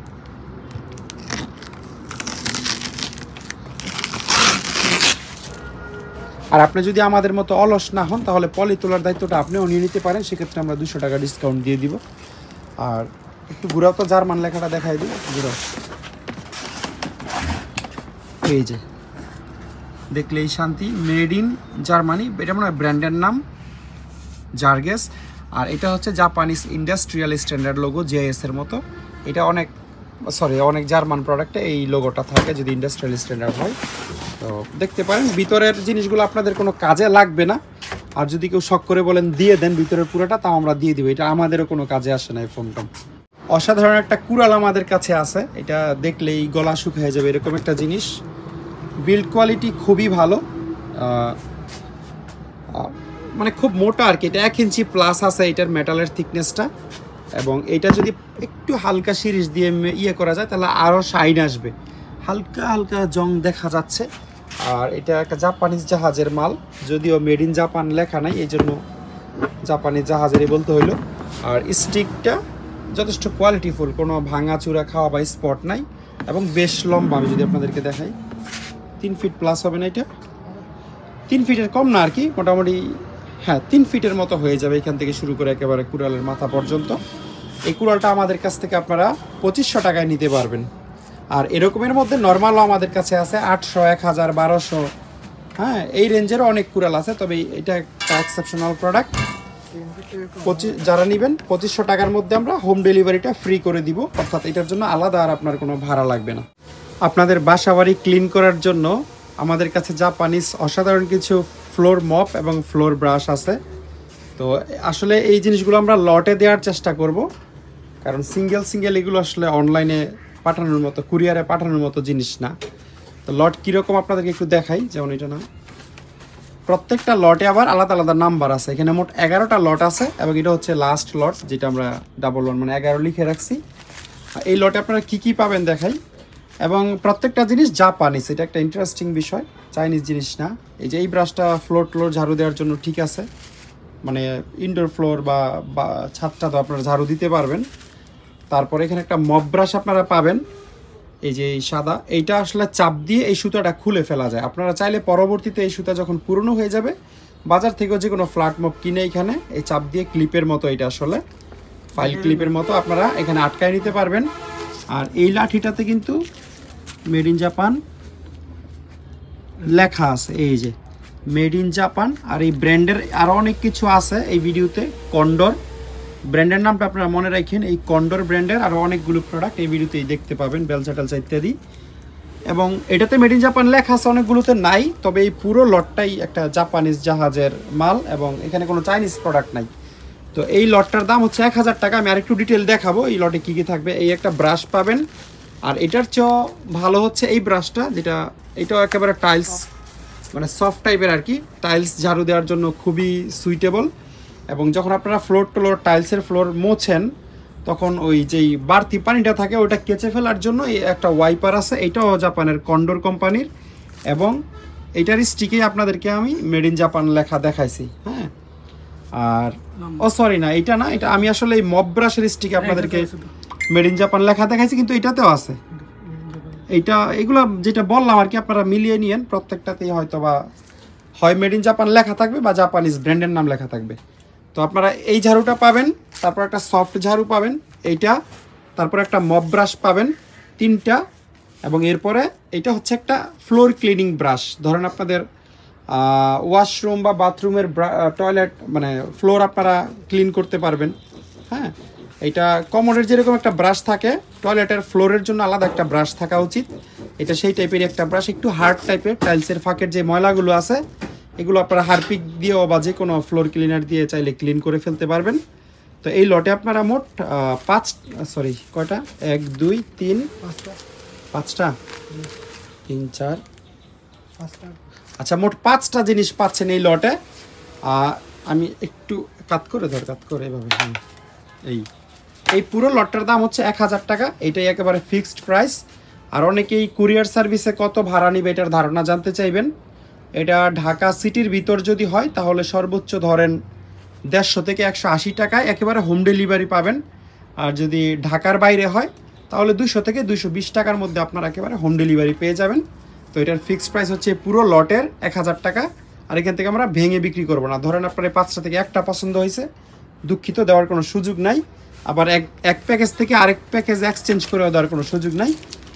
আর আপনি যদি আমাদের মতো অলস না হন তাহলে পলি তোলার দায়িত্বটা আপনিও নিয়ে নিতে পারেন, সেক্ষেত্রে আমরা 200 টাকা ডিসকাউন্ট দিয়ে দিব। আর একটু ঘুরাও তো, জার্মান লেখাটা দেখাই দিই, ঘুরাও। এই যে দেখলেই শান্তি, মেড ইন জার্মানি, এটা মানে ব্র্যান্ডের নাম জার্গেস। আর এটা হচ্ছে Japanese industrial standard logo, JS এর মতো। এটা অনেক জার্মান প্রোডাক্টে এই লোগোটা থাকে যদি ইন্ডাস্ট্রিয়াল স্ট্যান্ডার্ড হয়। তো দেখতে পারেন ভিতরের জিনিসগুলো আপনাদের কোনো কাজে লাগবে না। আর যদি কেউ শখ করে বলেন দিয়ে দেন ভিতরের পুরোটা, তাও আমরা দিয়ে দিব, এটা আমাদেরও কোনো কাজে আসে না এই ফোনটা। অসাধারণ একটা কুড়াল আমাদের কাছে আছে, এটা দেখলেই গলা শুকিয়ে যাবে এরকম একটা জিনিস। বিল্ড কোয়ালিটি খুবই ভালো, মানে খুব মোটা আর কি, এটা 1 ইঞ্চি প্লাস আছে এটার মেটালের থিকনেসটা। এবং এটা যদি একটু হালকা সিরিজ দিয়ে ইয়ে করা যায় তাহলে আরও শাইন আসবে। হালকা হালকা জং দেখা যাচ্ছে, আর এটা একটা জাপানিজ জাহাজের মাল, যদিও মেড ইন জাপান লেখা নাই, এই জন্য জাপানিজ জাহাজেরই বলতে হইলো। আর স্টিকটা যথেষ্ট কোয়ালিটিফুল, কোনো ভাঙা চূড়া খাওয়া বা স্পট নাই, এবং বেশ লম্বা। আমি যদি আপনাদেরকে দেখাই 3 ফিট প্লাস হবে না, এটা 3 ফিটের কম না আর কি, মোটামুটি হ্যাঁ 3 ফিটের মতো হয়ে যাবে এখান থেকে শুরু করে একেবারে কুড়ালের মাথা পর্যন্ত। এই কুড়ালটা আমাদের কাছ থেকে আপনারা 2500 টাকায় নিতে পারবেন। আর এরকমের মধ্যে নর্মালও আমাদের কাছে আছে 800, 1000, 1200, হ্যাঁ এই রেঞ্জেরও অনেক কুড়াল আছে। তবে এটা একটা এক্সেপশনাল প্রোডাক্ট। যারা নেবেন 2500 টাকার মধ্যে আমরা হোম ডেলিভারিটা ফ্রি করে দিব, অর্থাৎ এটার জন্য আলাদা আর আপনার কোনো ভাড়া লাগবে না। আপনাদের বাসা বাড়ি ক্লিন করার জন্য আমাদের কাছে জাপানিজ অসাধারণ কিছু ফ্লোর মপ এবং ফ্লোর ব্রাশ আছে। তো আসলে এই জিনিসগুলো আমরা লটে দেওয়ার চেষ্টা করব, কারণ সিঙ্গেল এগুলো আসলে অনলাইনে পাঠানোর মতো, কুরিয়ারে পাঠানোর মতো জিনিস না। তো লট কীরকম আপনাদেরকে একটু দেখাই। যেমন এটা না, প্রত্যেকটা লটে আবার আলাদা আলাদা নাম্বার আছে। এখানে মোট 11টা লট আছে, এবং এটা হচ্ছে লাস্ট লট, যেটা আমরা 11 মানে 11 লিখে রাখছি। এই লটে আপনারা কি পাবেন দেখাই, এবং প্রত্যেকটা জিনিস জাপানিজ, এটা একটা ইন্টারেস্টিং বিষয়, চাইনিজ জিনিস না। এই যে এই ব্রাশটা ফ্লোর ঝাড়ু দেওয়ার জন্য ঠিক আছে, মানে ইনডোর ফ্লোর বা ছাদটা তো আপনারা ঝাড়ু দিতে পারবেন। তারপরে এখানে একটা মপ ব্রাশ আপনারা পাবেন, এই যে এই সাদা, এইটা আসলে চাপ দিয়ে এই সুতাটা খুলে ফেলা যায়। আপনারা চাইলে পরবর্তীতে এই সুতা যখন পুরনো হয়ে যাবে, বাজার থেকেও যে কোনো ফ্ল্যাট মপ কিনে এখানে এই চাপ দিয়ে ক্লিপের মতো, এটা আসলে ফাইল ক্লিপের মতো আপনারা এখানে আটকায় নিতে পারবেন। আর এই লাঠিটাতে কিন্তু মেড ইন জাপান লেখা আছে, এই যে মেড ইন জাপান। আর এই ব্র্যান্ডের আরও অনেক কিছু আছে এই ভিডিওতে। কন্ডর ব্র্যান্ডের নামটা আপনারা মনে রাখেন, এই কন্ডর ব্র্যান্ডের আরও অনেকগুলো প্রোডাক্ট এই ভিডিওতেই দেখতে পাবেন, বেলচা টেলচা ইত্যাদি। এবং এটাতে মেড ইন জাপান লেখা আছে, অনেকগুলোতে নাই। তবে এই পুরো লটটাই একটা জাপানিজ জাহাজের মাল, এবং এখানে কোনো চাইনিজ প্রোডাক্ট নাই। তো এই লটটার দাম হচ্ছে 1000 টাকা। আমি আরেকটু ডিটেল দেখাবো এই লটে কী থাকবে। এই একটা ব্রাশ পাবেন, আর এটার চেয়েও ভালো হচ্ছে এই ব্রাশটা, যেটা এটাও একেবারে টাইলস মানে সফট টাইপের আর কি, টাইলস ঝাড়ু দেওয়ার জন্য খুবই সুইটেবল। এবং যখন আপনারা ফ্লোর টাইলসের ফ্লোর মোছেন, তখন ওই যেই বাড়তি পানিটা থাকে ওইটা কেচে ফেলার জন্য এই একটা ওয়াইপার আছে, এটাও জাপানের কন্ডোর কোম্পানির, এবং এইটার স্টিকেই আপনাদেরকে আমি মেড ইন জাপান লেখা দেখাইছি। হ্যাঁ, আর সরি না, এটা না, এটা আমি আসলে এই মপ ব্রাশের স্টিকে আপনাদেরকে মেড ইন জাপান লেখা দেখাইছি, কিন্তু এটাতেও আছে। এগুলো যেটা বললাম আর কি, আপনারা মিলিয়ে নিয়েন, প্রত্যেকটাতেই হয়তো বা হয় মেড ইন জাপান লেখা থাকবে বা জাপানিজ ব্র্যান্ডের নাম লেখা থাকবে। তো আপনারা এই ঝাড়ুটা পাবেন, তারপর একটা সফট ঝাড়ু পাবেন এইটা, তারপর একটা মপ ব্রাশ পাবেন 3টা, এবং এরপরে এটা হচ্ছে একটা ফ্লোর ক্লিনিং ব্রাশ। ধরেন আপনাদের ওয়াশরুম বা বাথরুমের টয়লেট মানে ফ্লোর আপনারা ক্লিন করতে পারবেন। হ্যাঁ, এটা কমোডের যেরকম একটা ব্রাশ থাকে, টয়লেটের ফ্লোরের জন্য আলাদা একটা ব্রাশ থাকা উচিত। এটা সেই টাইপের একটা ব্রাশ, একটু হার্ড টাইপের, টাইলসের ফাঁকের যে ময়লাগুলো আছে এগুলো আপনারা হারপিক দিয়েও বা যে কোনো ফ্লোর ক্লিনার দিয়ে চাইলে ক্লিন করে ফেলতে পারবেন। তো এই লটে আপনারা মোট 5টা 1 2 3 5টা 3 4 5টা, আচ্ছা মোট 5টা জিনিস পাচ্ছেন এই লটে। আমি একটু কাট করে এভাবে, এই পুরো লটটার দাম হচ্ছে 1000 টাকা। এটাই একেবারে ফিক্সড প্রাইস। আর অনেকেই কুরিয়ার সার্ভিসে কত ভাড়া নিবে এটার ধারণা জানতে চাইবেন। এটা ঢাকা সিটির ভিতর যদি হয় তাহলে সর্বোচ্চ ধরেন 150 থেকে 180 টাকায় একেবারে হোম ডেলিভারি পাবেন। আর যদি ঢাকার বাইরে হয় তাহলে 200 থেকে 220 টাকার মধ্যে আপনারা একেবারে হোম ডেলিভারি পেয়ে যাবেন। তো এটার ফিক্সড প্রাইস হচ্ছে পুরো লটের 1000 টাকা। আর এখান থেকে আমরা ভেঙে বিক্রি করবো না। ধরেন আপনার 5টা থেকে একটা পছন্দ হয়েছে, দুঃখিত, দেওয়ার কোনো সুযোগ নাই। আবার এক প্যাকেজ থেকে আরেক প্যাকেজ এক্সচেঞ্জ করেও দেওয়ার কোনো সুযোগ নাই।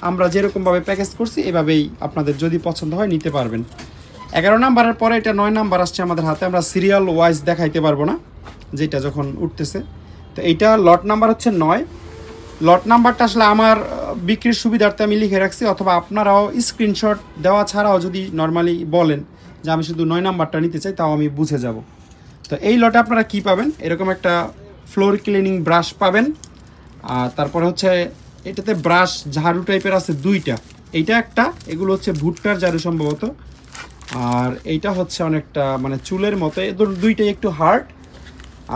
আমরা যেরকমভাবে প্যাকেজ করছি এভাবেই আপনাদের যদি পছন্দ হয় নিতে পারবেন। 11 নাম্বারের পরে এটা 9 নাম্বার আসছে আমাদের হাতে। আমরা সিরিয়াল ওয়াইজ দেখাইতে পারবো না যেটা যখন উঠতেছে। তো এইটা লট নাম্বার হচ্ছে 9। লট নাম্বারটা আসলে আমার বিক্রির সুবিধার্থে আমি লিখে রাখছি, অথবা আপনারাও স্ক্রিনশট দেওয়া ছাড়াও যদি নর্মালি বলেন যে আমি শুধু 9 নাম্বারটা নিতে চাই, তাও আমি বুঝে যাব। তো এই লটে আপনারা কি পাবেন, এরকম একটা ফ্লোর ক্লিনিং ব্রাশ পাবেন। আর তারপরে হচ্ছে এটাতে ব্রাশ ঝাড়ু টাইপের আছে 2টা, এইটা একটা, এগুলো হচ্ছে ভুট্টার ঝাড়ু সম্ভবত। আর এইটা হচ্ছে অনেকটা মানে চুলের মতো, এদের 2টাই একটু হার্ড।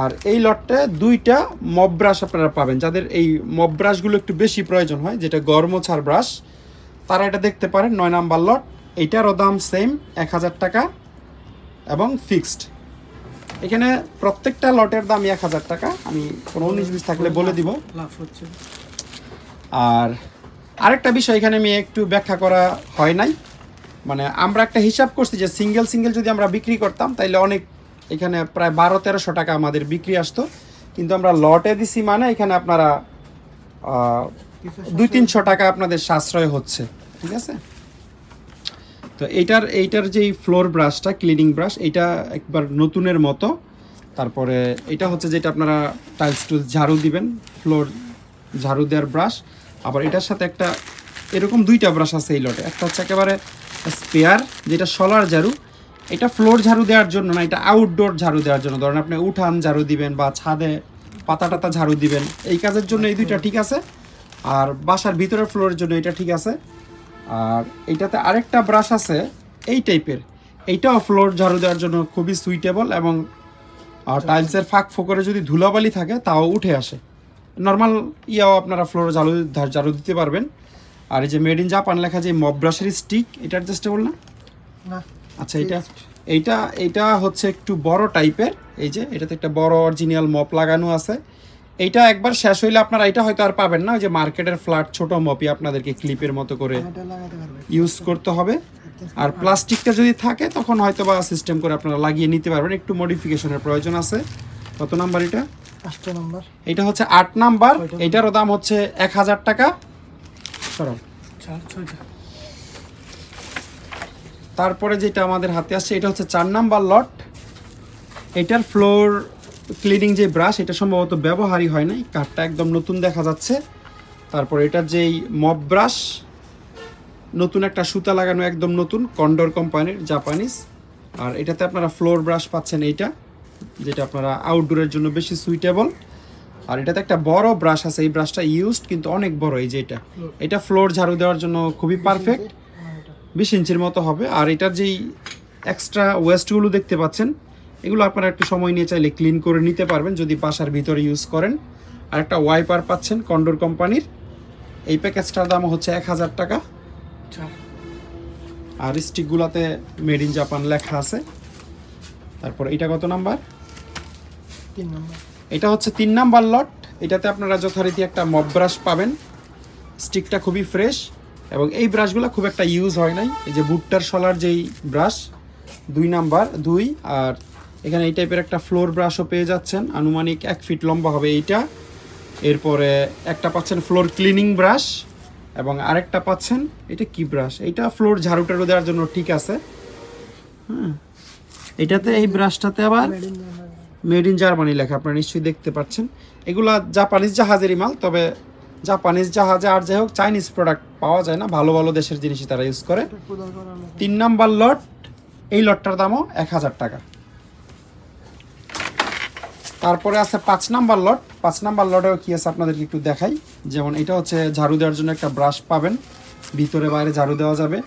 আর এই লটটা 2টা মপ ব্রাশ আপনারা পাবেন। যাদের এই মপ ব্রাশগুলো একটু বেশি প্রয়োজন হয়, যেটা গরম ছাড় ব্রাশ, তারা এটা দেখতে পারেন। 9 নাম্বার লট এইটারও দাম সেম 1000 টাকা এবং ফিক্সড। এখানে প্রত্যেকটা লটের দাম 1000 টাকা, আমি কোনো 19-20 থাকলে বলে দিব। আর আরেকটা বিষয় এখানে আমি একটু ব্যাখ্যা করা হয় নাই, মানে আমরা একটা হিসাব করছি যে সিঙ্গেল সিঙ্গেল যদি আমরা বিক্রি করতাম তাইলে অনেক, এখানে প্রায় 1200-1300 টাকা আমাদের বিক্রি আসতো, কিন্তু আমরা লটে দিছি মানে এখানে আপনারা 200-300 টাকা আপনাদের সাশ্রয় হচ্ছে, ঠিক আছে। তো এইটার যেই ফ্লোর ব্রাশটা, ক্লিনিং ব্রাশ, এটা একবার নতুনের মতো। তারপরে এটা হচ্ছে যেটা আপনারা টাইলস টুলস ঝাড়ু দিবেন, ফ্লোর ঝাড়ু দেওয়ার ব্রাশ। আবার এটার সাথে একটা এরকম 2টা ব্রাশ আছে এই লটে। একটা হচ্ছে একেবারে স্পেয়ার, যেটা সলার ঝাড়ু, এটা ফ্লোর ঝাড়ু দেওয়ার জন্য না, এটা আউটডোর ঝাড়ু দেওয়ার জন্য। ধরেন আপনি উঠান ঝাড়ু দিবেন বা ছাদে পাতা টাতা ঝাড়ু দিবেন, এই কাজের জন্য এই 2টা ঠিক আছে। আর বাসার ভিতরের ফ্লোরের জন্য এটা ঠিক আছে। আর এইটাতে আরেকটা ব্রাশ আছে এই টাইপের, এইটাও ফ্লোর ঝাড়ু দেওয়ার জন্য খুবই সুইটেবল, এবং টাইলসের ফাঁক ফোকরে যদি ধুলাবালি থাকে তাও উঠে আসে। নর্মাল ইয়াও আপনারা ফ্লোর ঝাড়ু দিতে পারবেন। আর এই যে মেড ইন জাপান লেখা যে মপ ব্রাশের স্টিক, এটা অ্যাডজাস্টেবল না? আচ্ছা, এইটা হচ্ছে একটু বড় টাইপের। এই যে এটাতে একটা বড় অরিজিনাল মপ লাগানো আছে। এইটা একবার শেষ হইলে আপনারা এটা হয়তো আর পাবেন না, ওই যে মার্কেটের ফ্ল্যাট ছোট মপই আপনাদেরকে ক্লিপের মতো করে ইউজ করতে হবে। আর প্লাস্টিকটা যদি থাকে তখন হয়তো বা সিস্টেম করে আপনারা লাগিয়ে নিতে পারবেন, একটু মডিফিকেশনের প্রয়োজন আছে। কত নাম্বার এটা? 8 নাম্বার। এটা হচ্ছে 8 নাম্বার। এটারও দাম হচ্ছে 1000 টাকা। সরব। তারপরে যেটা আমাদের হাতে আসছে এটা হচ্ছে 4 নাম্বার লট। এটার ফ্লোর ক্লিনিং যে ব্রাশ, এটা সম্ভবত ব্যবহারই হয় নাই, কাঠটা একদম নতুন দেখা যাচ্ছে। তারপর এটার যেই মপ ব্রাশ, নতুন একটা সুতা লাগানো, একদম নতুন, কন্ডোর কোম্পানির, জাপানিজ। আর এটাতে আপনারা ফ্লোর ব্রাশ পাচ্ছেন এইটা, যেটা আপনারা আউটডোরের জন্য বেশি সুইটেবল। আর এটাতে একটা বড় ব্রাশ আছে, এই ব্রাশটা ইউজড কিন্তু অনেক বড়। এই যে এটা ফ্লোর ঝাড়ু দেওয়ার জন্য খুবই পারফেক্ট, 20 ইঞ্চির মতো হবে। আর এটার যেই এক্সট্রা ওয়েস্টগুলো দেখতে পাচ্ছেন, এগুলো আপনারা একটু সময় নিয়ে চাইলে ক্লিন করে নিতে পারবেন যদি বাসার ভিতরে ইউজ করেন। আর একটা ওয়াইপার পাচ্ছেন কন্ডোর কোম্পানির, এই প্যাকেজটার দাম হচ্ছে 1000 টাকা। আর স্টিকগুলোতে মেড ইন জাপান লেখা আছে। তারপর এটা কত নাম্বার? 3 নাম্বার। এটা হচ্ছে 3 নাম্বার লট। এটাতে আপনারা যথারীতি একটা মপ ব্রাশ পাবেন, স্টিকটা খুবই ফ্রেশ, এবং এই ব্রাশগুলো খুব একটা ইউজ হয় নাই। এই যে ভুট্টার শলার যেই ব্রাশ, 2 নাম্বার 2। আর এখানে এই টাইপের একটা ফ্লোর ব্রাশও পেয়ে যাচ্ছেন, আনুমানিক 1 ফিট লম্বা হবে এইটা। এরপরে একটা পাচ্ছেন ফ্লোর ক্লিনিং ব্রাশ, এবং আরেকটা পাচ্ছেন, এটা কি ব্রাশ? এটা ফ্লোর ঝাড়ু টাড়ু দেওয়ার জন্য ঠিক আছে। এটাতে এই ব্রাশটাতে আবার মেড ইন জার্মানি লেখা, আপনারা নিশ্চয়ই দেখতে পাচ্ছেন। এগুলা জাপানিজ জাহাজেরই মাল, তবে জাপানিজ জাহাজে আর যাই হোক চাইনিজ প্রোডাক্ট পাওয়া যায় না, ভালো ভালো দেশের জিনিসই তারা ইউজ করে। 3 নাম্বার লট, এই লটটার দামও 1000 টাকা। তারপরে আছে 5 নাম্বার লট। 5 নাম্বার লটেও কি আছে আপনাদেরকে একটু দেখাই। যেমন এটা হচ্ছে ঝাড়ু দেওয়ার জন্য একটা ব্রাশ পাবেন, ভিতরে বাইরে ঝাড়ু দেওয়া যাবে।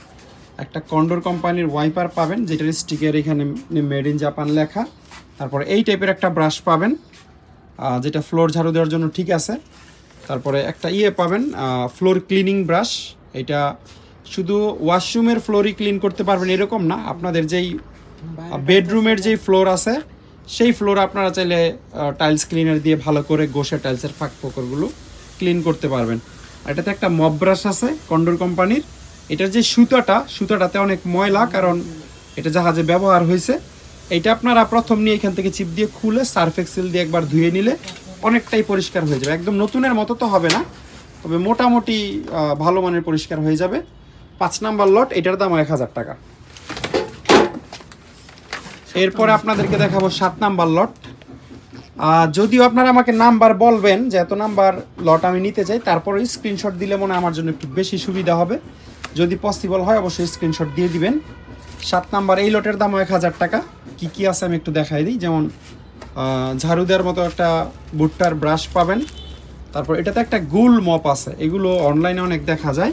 একটা কন্ডোর কোম্পানির ওয়াইপার পাবেন, যেটার স্টিকের এখানে মেড ইন জাপান লেখা। তারপরে এই টাইপের একটা ব্রাশ পাবেন, যেটা ফ্লোর ঝাড়ু দেওয়ার জন্য ঠিক আছে। তারপরে একটা পাবেন ফ্লোর ক্লিনিং ব্রাশ। এটা শুধু ওয়াশরুমের ফ্লোরই ক্লিন করতে পারবেন এরকম না, আপনাদের যেই বেডরুমের যেই ফ্লোর আছে সেই ফ্লোর আপনারা চাইলে টাইলস ক্লিনার দিয়ে ভালো করে ঘষে টাইলসের ফাঁক ফোকরগুলো ক্লিন করতে পারবেন। আর এটাতে একটা মপ ব্রাশ আছে কন্ডোর কোম্পানির। এটার যে সুতাটাতে অনেক ময়লা, কারণ এটা জাহাজে ব্যবহার হয়েছে। এটা আপনারা প্রথম নিয়ে এখান থেকে চিপ দিয়ে খুলে সার্ফ এক্সেল দিয়ে একবার ধুয়ে নিলে অনেকটাই পরিষ্কার হয়ে যাবে। একদম নতুনের মতো তো হবে না, তবে মোটামুটি ভালো মানের পরিষ্কার হয়ে যাবে। 5 নাম্বার লট, এটার দাম 1000 টাকা। এরপরে আপনাদেরকে দেখাবো 7 নাম্বার লট। যদিও আপনারা আমাকে নাম্বার বলবেন যে এত নাম্বার লট আমি নিতে চাই, তারপরে স্ক্রিনশট দিলে মনে হয় আমার জন্য একটু বেশি সুবিধা হবে। যদি পসিবল হয় অবশ্যই স্ক্রিনশট দিয়ে দিবেন। 7 নাম্বার এই লটের দামও 1000 টাকা। কি কি আছে আমি একটু দেখাই দিই। যেমন ঝাড়ু দেওয়ার মতো একটা ভুট্টার ব্রাশ পাবেন। তারপর এটাতে একটা গুল মপ আছে, এগুলো অনলাইনে অনেক দেখা যায়।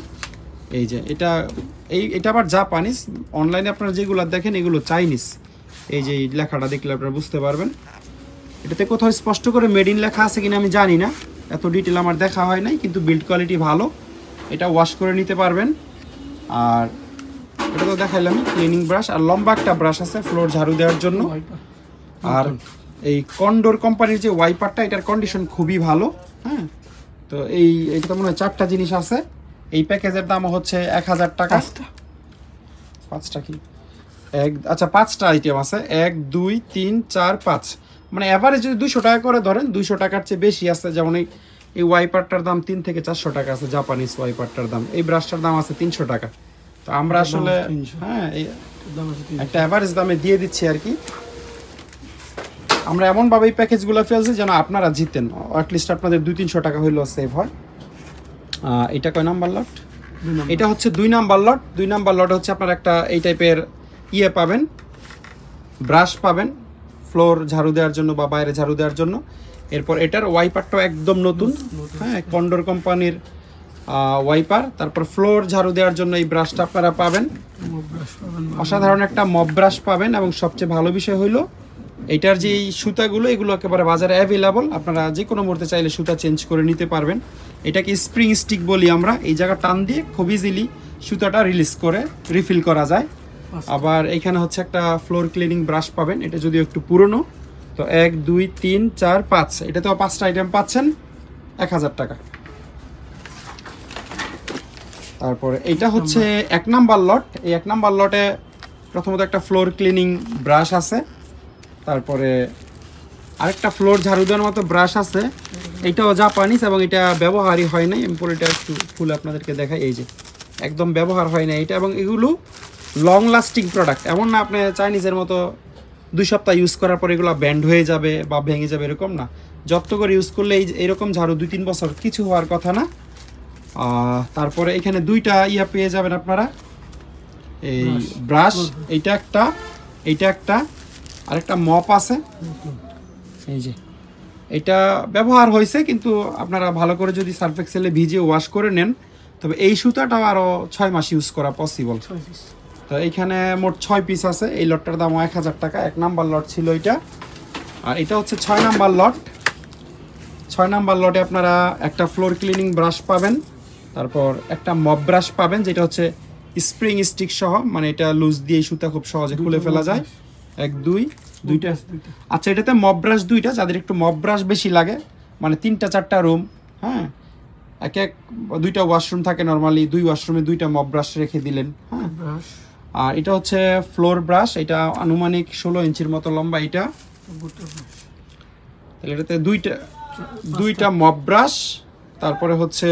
এই যে এটা আবার জাপানিজ, অনলাইনে আপনারা যেগুলো দেখেন এগুলো চাইনিজ। এই যে লেখাটা দেখলে আপনারা বুঝতে পারবেন। এটাতে কোথাও স্পষ্ট করে মেড ইন লেখা আছে কিনা আমি জানি না, এত ডিটেল আমার দেখা হয় নাই, কিন্তু বিল্ড কোয়ালিটি ভালো, এটা ওয়াশ করে নিতে পারবেন। আর এটা তো দেখাইলাম ক্লিনিং ব্রাশ, আর লম্বা একটা ব্রাশ আছে ফ্লোর ঝাড়ু দেওয়ার জন্য। আর এই কন্ডোর কোম্পানির যে ওয়াইপারটা, এটার কন্ডিশন খুবই ভালো। হ্যাঁ, তো এইটা মনে হয় 4টা জিনিস আছে। এই প্যাকেজের দাম হচ্ছে 1000 টাকা। 5টা কি আচ্ছা 5টা আইটেম আছে, 1 2 3 4 5, মানে এভারেজ যদি 200 টাকা করে ধরেন, 200 টাকার চেয়ে বেশি আছে। যেমন এই ওয়াইপারটার দাম 3 থেকে 400 টাকা আছে, জাপানিজ ওয়াইপারটার দাম। এই ব্রাশটার দাম আছে 300 টাকা। তো আমরা আসলে হ্যাঁ একটা এভারেজ দামে দিয়ে দিচ্ছি আর কি। আমরা এমনভাবে এই প্যাকেজগুলো ফেলছি যেন আপনারা জিতেন, অ্যাটলিস্ট আপনাদের 200-300 টাকা হইলেও সেভ হয়। এটা কয় নাম্বার লট? এটা হচ্ছে 2 নাম্বার লট। 2 নাম্বার লট হচ্ছে আপনার একটা এই টাইপের পাবেন, ব্রাশ পাবেন ফ্লোর ঝাড়ু দেওয়ার জন্য বা বাইরে ঝাড়ু দেওয়ার জন্য। এরপর এটার ওয়াইপারটাও একদম নতুন, হ্যাঁ, কন্ডোর কোম্পানির ওয়াইপার। তারপর ফ্লোর ঝাড়ু দেওয়ার জন্য এই ব্রাশটা আপনারা পাবেন, অসাধারণ একটা মপ ব্রাশ পাবেন। এবং সবচেয়ে ভালো বিষয় হইলো এটার যে সুতাগুলো, এগুলো একেবারে বাজারে অ্যাভেলেবল। আপনারা যে কোনো মুহূর্তে চাইলে সুতা চেঞ্জ করে নিতে পারবেন। এটাকে স্প্রিং স্টিক বলি আমরা। এই জায়গা টান দিয়ে খুব ইজিলি সুতাটা রিলিজ করে রিফিল করা যায়। আবার এখানে হচ্ছে একটা ফ্লোর ক্লিনিং ব্রাশ পাবেন, এটা যদিও একটু পুরনো। তো 1 2 3 4 5, এটাতেও 5টা আইটেম পাচ্ছেন 1000 টাকা। তারপরে এইটা হচ্ছে 1 নাম্বার লট। এই 1 নাম্বার লটে প্রথমত একটা ফ্লোর ক্লিনিং ব্রাশ আছে, তারপরে আরেকটা ফ্লোর ঝাড়ু দেওয়ার মতো ব্রাশ আছে। এটাও জাপানিজ এবং এটা ব্যবহারই হয় নাই। আমি পুরোটা একটু ফুল আপনাদেরকে দেখাই। এই যে একদম ব্যবহার হয় না এটা। এবং এগুলো লং লাস্টিং প্রোডাক্ট, এমন না আপনি চাইনিজের মতো 2 সপ্তাহ ইউজ করার পর এগুলো ব্যান্ড হয়ে যাবে বা ভেঙে যাবে, এরকম না। যত করে ইউজ করলে এইরকম ঝাড়ু 2-3 বছর কিছু হওয়ার কথা না। তারপরে এখানে 2টা পেয়ে যাবেন আপনারা, এই ব্রাশ, এইটা একটা আরেকটা মপ আছে। এই যে এটা ব্যবহার হয়েছে, কিন্তু আপনারা ভালো করে যদি সার্ফ এক্সেলে ভিজিয়ে ওয়াশ করে নেন, তবে এই সুতাটাও আরও 6 মাস ইউজ করা পসিবল। তো এইখানে মোট 6 পিস আছে। এই লটটার দামও 1000 টাকা। 1 নাম্বার লট ছিল এটা। আর এটা হচ্ছে 6 নাম্বার লট। 6 নাম্বার লটে আপনারা একটা ফ্লোর ক্লিনিং ব্রাশ পাবেন, তারপর একটা মপ ব্রাশ পাবেন, যেটা হচ্ছে স্প্রিং স্টিক সহ, মানে এটা লুজ দিয়ে সুতা খুব সহজে খুলে ফেলা যায়। 1 2টা। আচ্ছা, এটাতে মপ ব্রাশ 2টা, যাদের একটু মপ ব্রাশ বেশি লাগে, মানে 3টা 4টা রুম, হ্যাঁ, 2টা ওয়াশরুম থাকে নর্মালি, 2 ওয়াশরুমে 2টা মপ ব্রাশ রেখে দিলেন। হ্যাঁ, আর এটা হচ্ছে ফ্লোর ব্রাশ, এটা আনুমানিক 16 ইঞ্চির মতো লম্বা। এটা তাহলে এটাতে 2টা মপ ব্রাশ, তারপরে হচ্ছে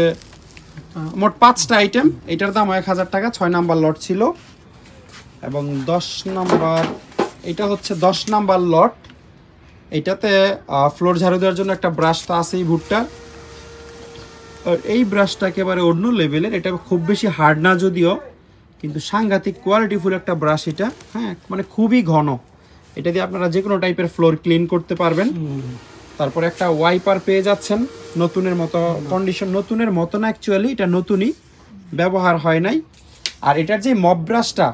মোট 5টা আইটেম। এটার দাম 1000 টাকা। 6 নাম্বার লট ছিল। এবং 10 নাম্বার, এটা হচ্ছে 10 নাম্বার লট। এটাতে ফ্লোর ঝাড়ু দেওয়ার জন্য একটা ব্রাশ তো আছেই ভুট্টা। আর এই ব্রাশটা একেবারে অন্য লেভেলের। এটা খুব বেশি হার্ড না যদিও, কিন্তু সাংঘাতিক কোয়ালিটিফুল একটা ব্রাশ এটা। হ্যাঁ, মানে খুবই ঘন। এটা দিয়ে আপনারা যে কোনো টাইপের ফ্লোর ক্লিন করতে পারবেন। তারপর একটা ওয়াইপার পেয়ে যাচ্ছেন নতুনের মতো কন্ডিশন, নতুনের মতো না অ্যাকচুয়ালি, এটা নতুনই, ব্যবহার হয় নাই। আর এটার যে মপ ব্রাশটা,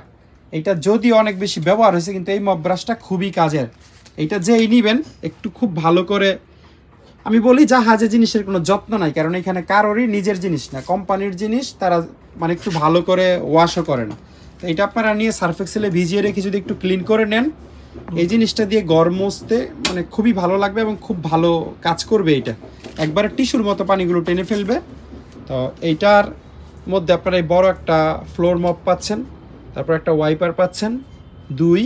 এটা যদিও অনেক বেশি ব্যবহার হয়েছে, কিন্তু এই মপ ব্রাশটা খুবই কাজের। এইটা যেই নিবেন একটু খুব ভালো করে, আমি বলি জাহাজে জিনিসের কোনো যত্ন নাই, কারণ এখানে কারোরই নিজের জিনিস না, কোম্পানির জিনিস, তারা মানে একটু ভালো করে ওয়াশও করে না। তো এটা আপনারা নিয়ে সার্ফ এক্সেলে ভিজিয়ে রেখে যদি একটু ক্লিন করে নেন, এই জিনিসটা দিয়ে ঘর মুছতে মানে খুবই ভালো লাগবে এবং খুব ভালো কাজ করবে। এটা একবারে টিস্যুর মতো পানিগুলো টেনে ফেলবে। তো এইটার মধ্যে আপনারা এই বড় একটা ফ্লোর মপ পাচ্ছেন, তারপর একটা ওয়াইপার পাচ্ছেন 2,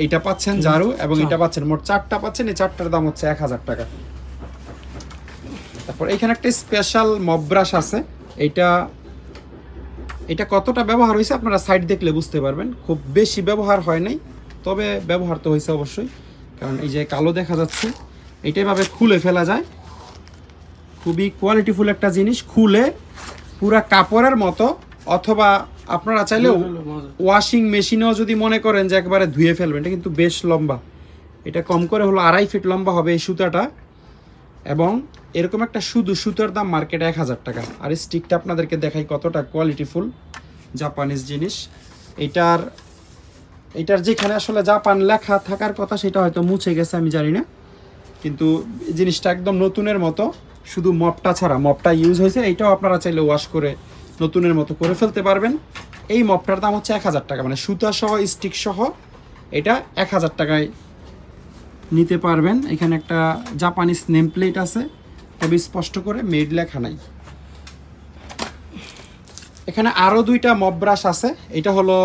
এইটা পাচ্ছেন ঝাড়ু, এবং এটা পাচ্ছেন, মোট 4টা পাচ্ছেন। এই 4টার দাম হচ্ছে 1000 টাকা। তারপর এখানে একটা স্পেশাল মপ ব্রাশ আছে। এটা কতটা ব্যবহার হয়েছে আপনারা সাইড দেখলে বুঝতে পারবেন। খুব বেশি ব্যবহার হয় নাই, তবে ব্যবহার তো হয়েছে অবশ্যই, কারণ এই যে কালো দেখা যাচ্ছে, এইটাই ভাবে খুলে ফেলা যায়। খুবই কোয়ালিটিফুল একটা জিনিস, খুলে পুরা কাপড়ের মতো, অথবা আপনারা চাইলে ওয়াশিং মেশিনেও যদি মনে করেন যে একবারে ধুয়ে ফেলবেন। এটা কিন্তু বেশ লম্বা, এটা কম করে হলো 2.5 ফিট লম্বা হবে এই সুতাটা। এবং এরকম একটা শুধু সুতার দাম মার্কেটে 1000 টাকা। আর এই স্টিকটা আপনাদেরকে দেখাই কতটা কোয়ালিটিফুল, জাপানিজ জিনিস। এটার যেখানে আসলে জাপান লেখা থাকার কথা সেটা হয়তো মুছে গেছে, আমি জানি না, কিন্তু জিনিসটা একদম নতুনের মতো, শুধু মপটা ছাড়া, মপটা ইউজ হয়েছে। এইটাও আপনারা চাইলে ওয়াশ করে নতুনের মতো করে ফেলতে পারবেন। এই মপটার দাম হচ্ছে 1000 টাকা, মানে সুতা সহ স্টিক সহ এটা 1000 টাকায় নিতে পারবেন। এখানে একটা জাপানিজ নেম প্লেট আছে, তবে স্পষ্ট করে মেড লেখা নাই। এখানে আরও 2টা মপ ব্রাশ আছে। এটা হলো,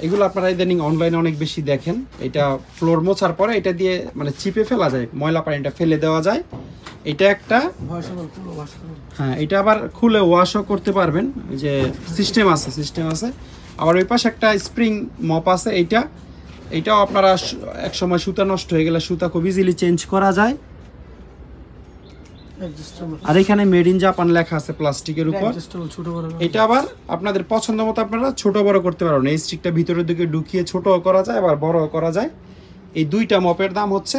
এগুলো আপনারা ইদানিং অনলাইনে অনেক বেশি দেখেন। এটা ফ্লোর মোছার পরে এটা দিয়ে মানে চিপে ফেলা যায়, ময়লা পানিটা ফেলে দেওয়া যায়। এটা একটা, হ্যাঁ এটা আবার খুলে ওয়াশও করতে পারবেন, যে সিস্টেম আছে। আবার ওই পাশে একটা স্প্রিং মপ আছে। এইটাও আপনারা এক সময় সুতা নষ্ট হয়ে গেলে সুতা খুব ইজিলি চেঞ্জ করা যায়। আর এখানে মেড ইন জাপান লেখা আছে প্লাস্টিকের উপর। এটা আবার আপনাদের পছন্দ মতো আপনারা ছোট বড় করতে পারবেন। এই স্টিকটা ভিতরের দিকে ঢুকিয়ে ছোটও করা যায়, আবার বড়ও করা যায়। এই 2টা মপের দাম হচ্ছে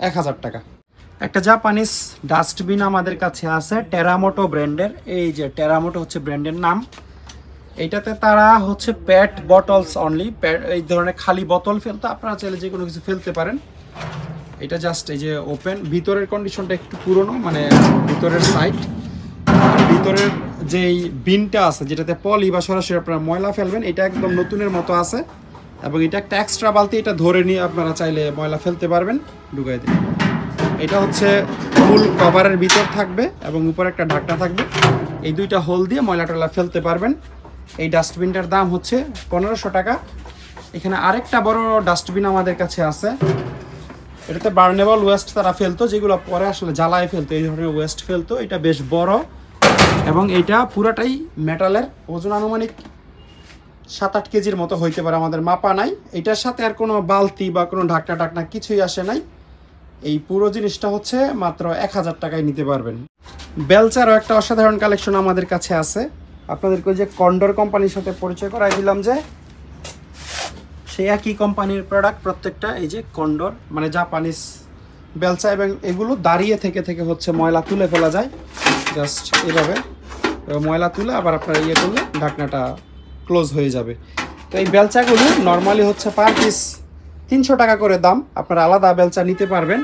1000 টাকা। একটা জাপানিজ ডাস্টবিন আমাদের কাছে আছে টেরামোটো ব্র্যান্ডের। এই যে টেরামোটো হচ্ছে ব্র্যান্ডের নাম। এইটাতে তারা হচ্ছে প্যাট বটলস অনলি, এই ধরনের খালি বোতল ফেলতে, আপনারা চাইলে যে কোনো কিছু ফেলতে পারেন। এটা জাস্ট এই যে ওপেন, ভিতরের কন্ডিশনটা একটু পুরনো, মানে ভিতরের সাইড, ভিতরের যেই বিনটা আছে যেটাতে পলি বা সরাসরি আপনারা ময়লা ফেলবেন, এটা একদম নতুনের মতো আছে। এবং এটা একটা এক্সট্রা বালতি, এটা ধরে নিয়ে আপনারা চাইলে ময়লা ফেলতে পারবেন, ঢুকাই দিন। এটা হচ্ছে ফুল কভারের ভিতর থাকবে এবং উপরে একটা ঢাকনা থাকবে। এই 2টা হোল দিয়ে ময়লা টয়লা ফেলতে পারবেন। এই ডাস্টবিনটার দাম হচ্ছে 1500 টাকা। এখানে আরেকটা বড় ডাস্টবিন আমাদের কাছে আছে। এটাতে বার্নেবল ওয়েস্ট তারা ফেলতো, যেগুলো পরে আসলে জ্বালায় ফেলতো, এই ধরনের ওয়েস্ট ফেলতো। এটা বেশ বড় এবং এটা পুরাটাই মেটালের, ওজন আনুমানিক 7-8 কেজির মতো হইতে পারে, আমাদের মাপা নাই। এটার সাথে আর কোনো বালতি বা কোনো ঢাকনা কিছুই আসে নাই। এই পুরো জিনিসটা হচ্ছে মাত্র 1000 টাকায় নিতে পারবেন। বেলচারও একটা অসাধারণ কালেকশন আমাদের কাছে আছে। আপনাদেরকে ওই যে কন্ডর কোম্পানির সাথে পরিচয় করাই দিলাম, যে সেই একই কোম্পানির প্রোডাক্ট প্রত্যেকটা। এই যে কন্ডর মানে জাপানিজ বেলচা, এবং এগুলো দাঁড়িয়ে থেকে হচ্ছে ময়লা তুলে ফেলা যায়, জাস্ট এভাবে ময়লা তুলে আবার আপনারা ইয়ে করলে ঢাকনাটা ক্লোজ হয়ে যাবে। তো এই বেলচাগুলো নর্মালি হচ্ছে পার পিস 300 টাকা করে দাম, আপনারা আলাদা বেলচা নিতে পারবেন।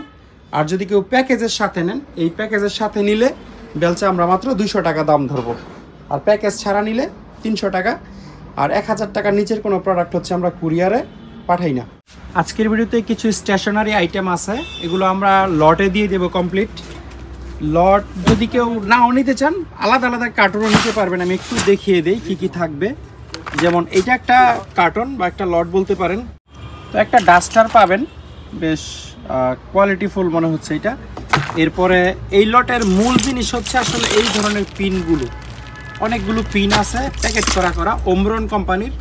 আর যদি কেউ প্যাকেজের সাথে নেন, এই প্যাকেজের সাথে নিলে বেলচা আমরা মাত্র 200 টাকা দাম ধরবো, আর প্যাকেজ ছাড়া নিলে 300 টাকা। আর 1000 টাকার নিচের কোনো প্রোডাক্ট হচ্ছে আমরা কুরিয়ারে পাঠাই না। আজকের ভিডিওতে কিছু স্টেশনারি আইটেম আছে, এগুলো আমরা লটে দিয়ে দেবো কমপ্লিট। লট যদি কেউ নাও নিতে চান, আলাদা আলাদা কার্টুনও নিতে পারবেন। আমি একটু দেখিয়ে দিই কী কী থাকবে। যেমন এটা একটা কার্টন বা একটা লট বলতে পারেন। তো একটা ডাস্টার পাবেন, বেশ কোয়ালিটিফুল মনে হচ্ছে এটা। এরপরে এই লটের মূল জিনিস হচ্ছে আসলে এই ধরনের পিনগুলো, অনেকগুলো পিন আছে প্যাকেট করা ওমরন কোম্পানির,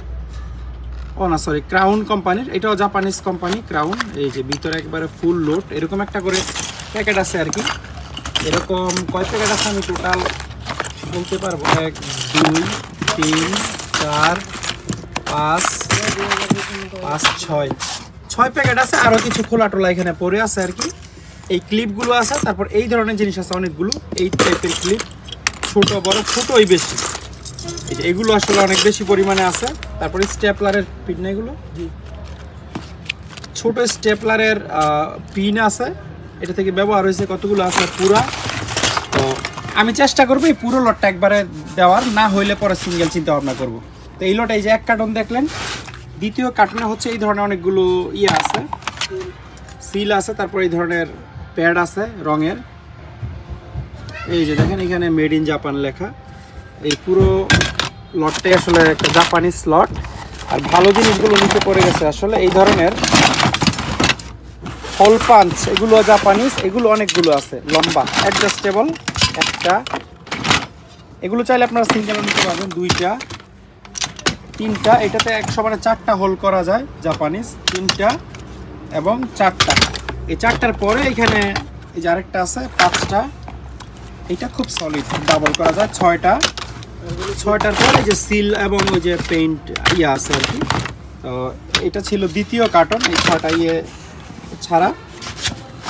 ক্রাউন কোম্পানির। এটাও জাপানিজ কোম্পানি ক্রাউন। এই যে ভিতরে একবারে ফুল লোড এরকম একটা করে প্যাকেট আছে আর কি। এরকম কয় প্যাকেট আছে আমি টোটাল বলতে পারবো, 1 2 3 4 5 6 প্যাকেট আছে। আরও কিছু খোলা টোলা এখানে পড়ে আছে আর কি। এই ক্লিপগুলো আছে, তারপর এই ধরনের জিনিস আছে অনেকগুলো, এই টাইপের ক্লিপ, ছোট বড়, ছোটই বেশি। এই যে এগুলো আসলে অনেক বেশি পরিমাণে আছে। তারপরে স্টেপলারের পিন, এগুলো ছোট স্টেপলারের পিন আছে, এটা থেকে ব্যবহার হয়েছে কতগুলো আছে পুরা। তো আমি চেষ্টা করবো এই পুরো লটটা একবারে দেওয়ার, না হইলে পরে সিঙ্গেল চিন্তা ভাবনা করবো। তো এই লটে এই যে 1 কার্টন দেখলেন, দ্বিতীয় কার্টনে হচ্ছে এই ধরনের অনেকগুলো ইয়ে আছে, সিল আছে, তারপর এই ধরনের প্যাড আছে রঙের। এই যে দেখেন এখানে মেড ইন জাপান লেখা। এই পুরো লটটাই আসলে একটা জাপানিজ লট। আর ভালো জিনিসগুলো নিচে পড়ে গেছে আসলে এই ধরনের হোল পাঞ্চ, এগুলো জাপানিজ, এগুলো অনেকগুলো আছে লম্বা, অ্যাডজাস্টেবল একটা। এগুলো চাইলে আপনারা সিঙ্গেল নিতে পারবেন, 2টা 3টা। এটাতে 1/4টা হোল করা যায়, জাপানিজ 3টা এবং 4টা। এই 4টার পরে এখানে এই যে আরেকটা আছে 5টা। এটা খুব সলিড, ডাবল করা যায় 6টা। 6টার পরে এই যে সিল এবং ওই যে পেইন্ট ইয়ে আছে আর কি। তো এটা ছিল দ্বিতীয় কার্টন, এই 6টা ইয়ে ছাড়া।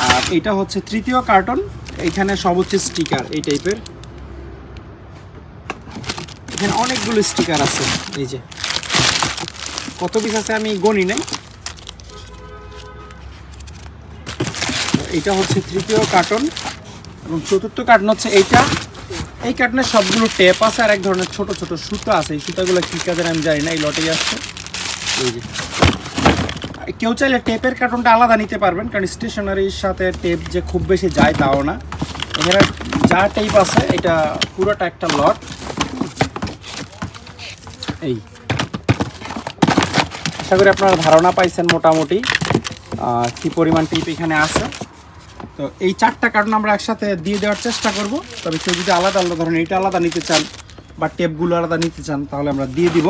আর এটা হচ্ছে তৃতীয় কার্টন। এইখানে সব হচ্ছে স্টিকার এই টাইপের, এখানে অনেকগুলো স্টিকার আছে। এই যে কত পিস আছে আমি গণি নাই। এটা হচ্ছে তৃতীয় কার্টন এবং চতুর্থ কার্টন হচ্ছে এইটা। এই কার্টনের সবগুলো টেপ আছে আর এক ধরনের ছোট ছোট সুতা আছে। এই সুতাগুলো কী কাজের আমি জানি না, এই লটেই আসছে। এই যে কেউ চাইলে টেপের কার্টনটা আলাদা নিতে পারবেন, কারণ স্টেশনারির সাথে টেপ যে খুব বেশি যায় তাও না। এখানে যা টেপ আছে এটা পুরোটা একটা লট। এই আশা করি আপনারা ধারণা পাইছেন মোটামুটি কী পরিমাণ টেপ এখানে আছে। তো এই 4টা কার্টন আমরা একসাথে দিয়ে দেওয়ার চেষ্টা করব। তবে কেউ যদি আলাদা আলাদা ধরেন এটা আলাদা নিতে চান বা টেপগুলো আলাদা নিতে চান তাহলে আমরা দিয়ে দিব।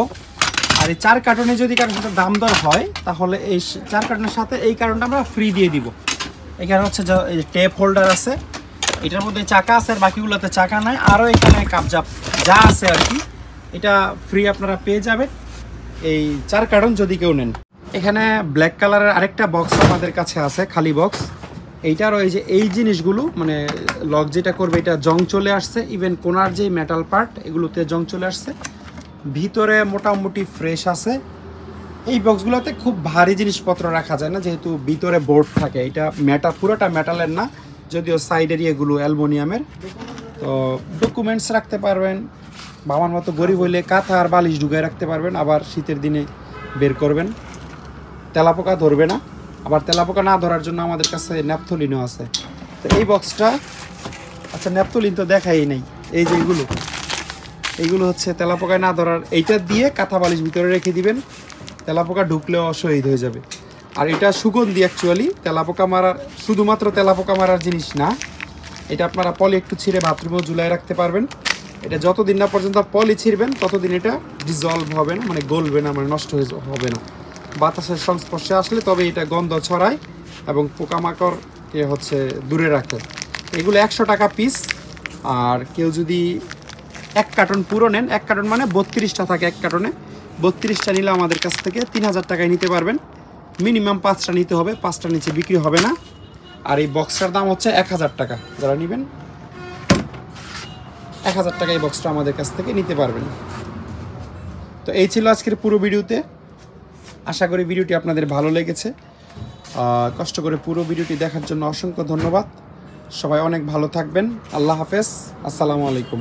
আর এই 4 কার্টনে যদি কারোর সাথে দাম দর হয় তাহলে এই 4 কার্টনের সাথে এই কার্টনটা আমরা ফ্রি দিয়ে দিব। এখানে হচ্ছে এই টেপ হোল্ডার আছে, এটার মধ্যে চাকা আছে আর বাকিগুলোতে চাকা নাই। আরও এখানে কাপজাপ যা আছে আর কি এটা ফ্রি আপনারা পেয়ে যাবেন এই 4 কার্টন যদি কেউ নেন। এখানে ব্ল্যাক কালারের আরেকটা বক্স আমাদের কাছে আছে, খালি বক্স। এইটারও এই যে এই জিনিসগুলো মানে লক যেটা করবে এটা জং চলে আসছে, ইভেন কোনার যেই মেটাল পার্ট এগুলোতে জং চলে আসছে, ভিতরে মোটামুটি ফ্রেশ আছে। এই বক্সগুলোতে খুব ভারী জিনিসপত্র রাখা যায় না, যেহেতু ভিতরে বোর্ড থাকে। এটা পুরোটা মেটালের না, যদিও সাইডের এগুলো অ্যালুমিনিয়ামের। তো ডকুমেন্টস রাখতে পারবেন, বাবার মতো গরিব হইলে কাঁথা আর বালিশ ঢুকায় রাখতে পারবেন, আবার শীতের দিনে বের করবেন, তেলাপোকা ধরবে না। আবার তেলাপোকা না ধরার জন্য আমাদের কাছে ন্যাপথলিনও আছে। তো এই বক্সটা, আচ্ছা ন্যাপথলিন তো দেখাই নেই, এই যে এইগুলো হচ্ছে তেলাপোকায় না ধরার। এইটা দিয়ে কাঁথা বালিশ ভিতরে রেখে দিবেন, তেলাপোকা ঢুকলেও শহীদ হয়ে যাবে। আর এটা সুগন্ধি অ্যাকচুয়ালি, তেলাপোকা মারার, শুধুমাত্র তেলাপোকা মারার জিনিস না। এটা আপনারা পলি একটু ছিঁড়ে বাথরুমেও ঝুলাই রাখতে পারবেন। এটা যতদিন না পর্যন্ত পলি ছিঁড়বেন ততদিন এটা ডিজলভ হবে না, মানে গলবে না, মানে নষ্ট হবে না। বাতাসের সংস্পর্শে আসলে তবে এটা গন্ধ ছড়ায় এবং পোকামাকড়কে হচ্ছে দূরে রাখে। এগুলো 100 টাকা পিস। আর কেউ যদি 1 কার্টন পুরো নেন, 1 কার্টন মানে 32টা থাকে 1 কার্টনে, 32টা নিলে আমাদের কাছ থেকে 3000 টাকায় নিতে পারবেন। মিনিমাম 5টা নিতে হবে, 5টার নিচে বিক্রি হবে না। আর এই বক্সটার দাম হচ্ছে 1000 টাকা। যারা নেবেন 1000 টাকা এই বক্সটা আমাদের কাছ থেকে নিতে পারবেন। তো এই ছিল আজকের পুরো ভিডিওতে। আশা করি ভিডিওটি আপনাদের ভালো লেগেছে। কষ্ট করে পুরো ভিডিওটি দেখার জন্য অসংখ্য ধন্যবাদ। সবাই অনেক ভালো থাকবেন। আল্লাহ হাফেজ, আসসালামু আলাইকুম।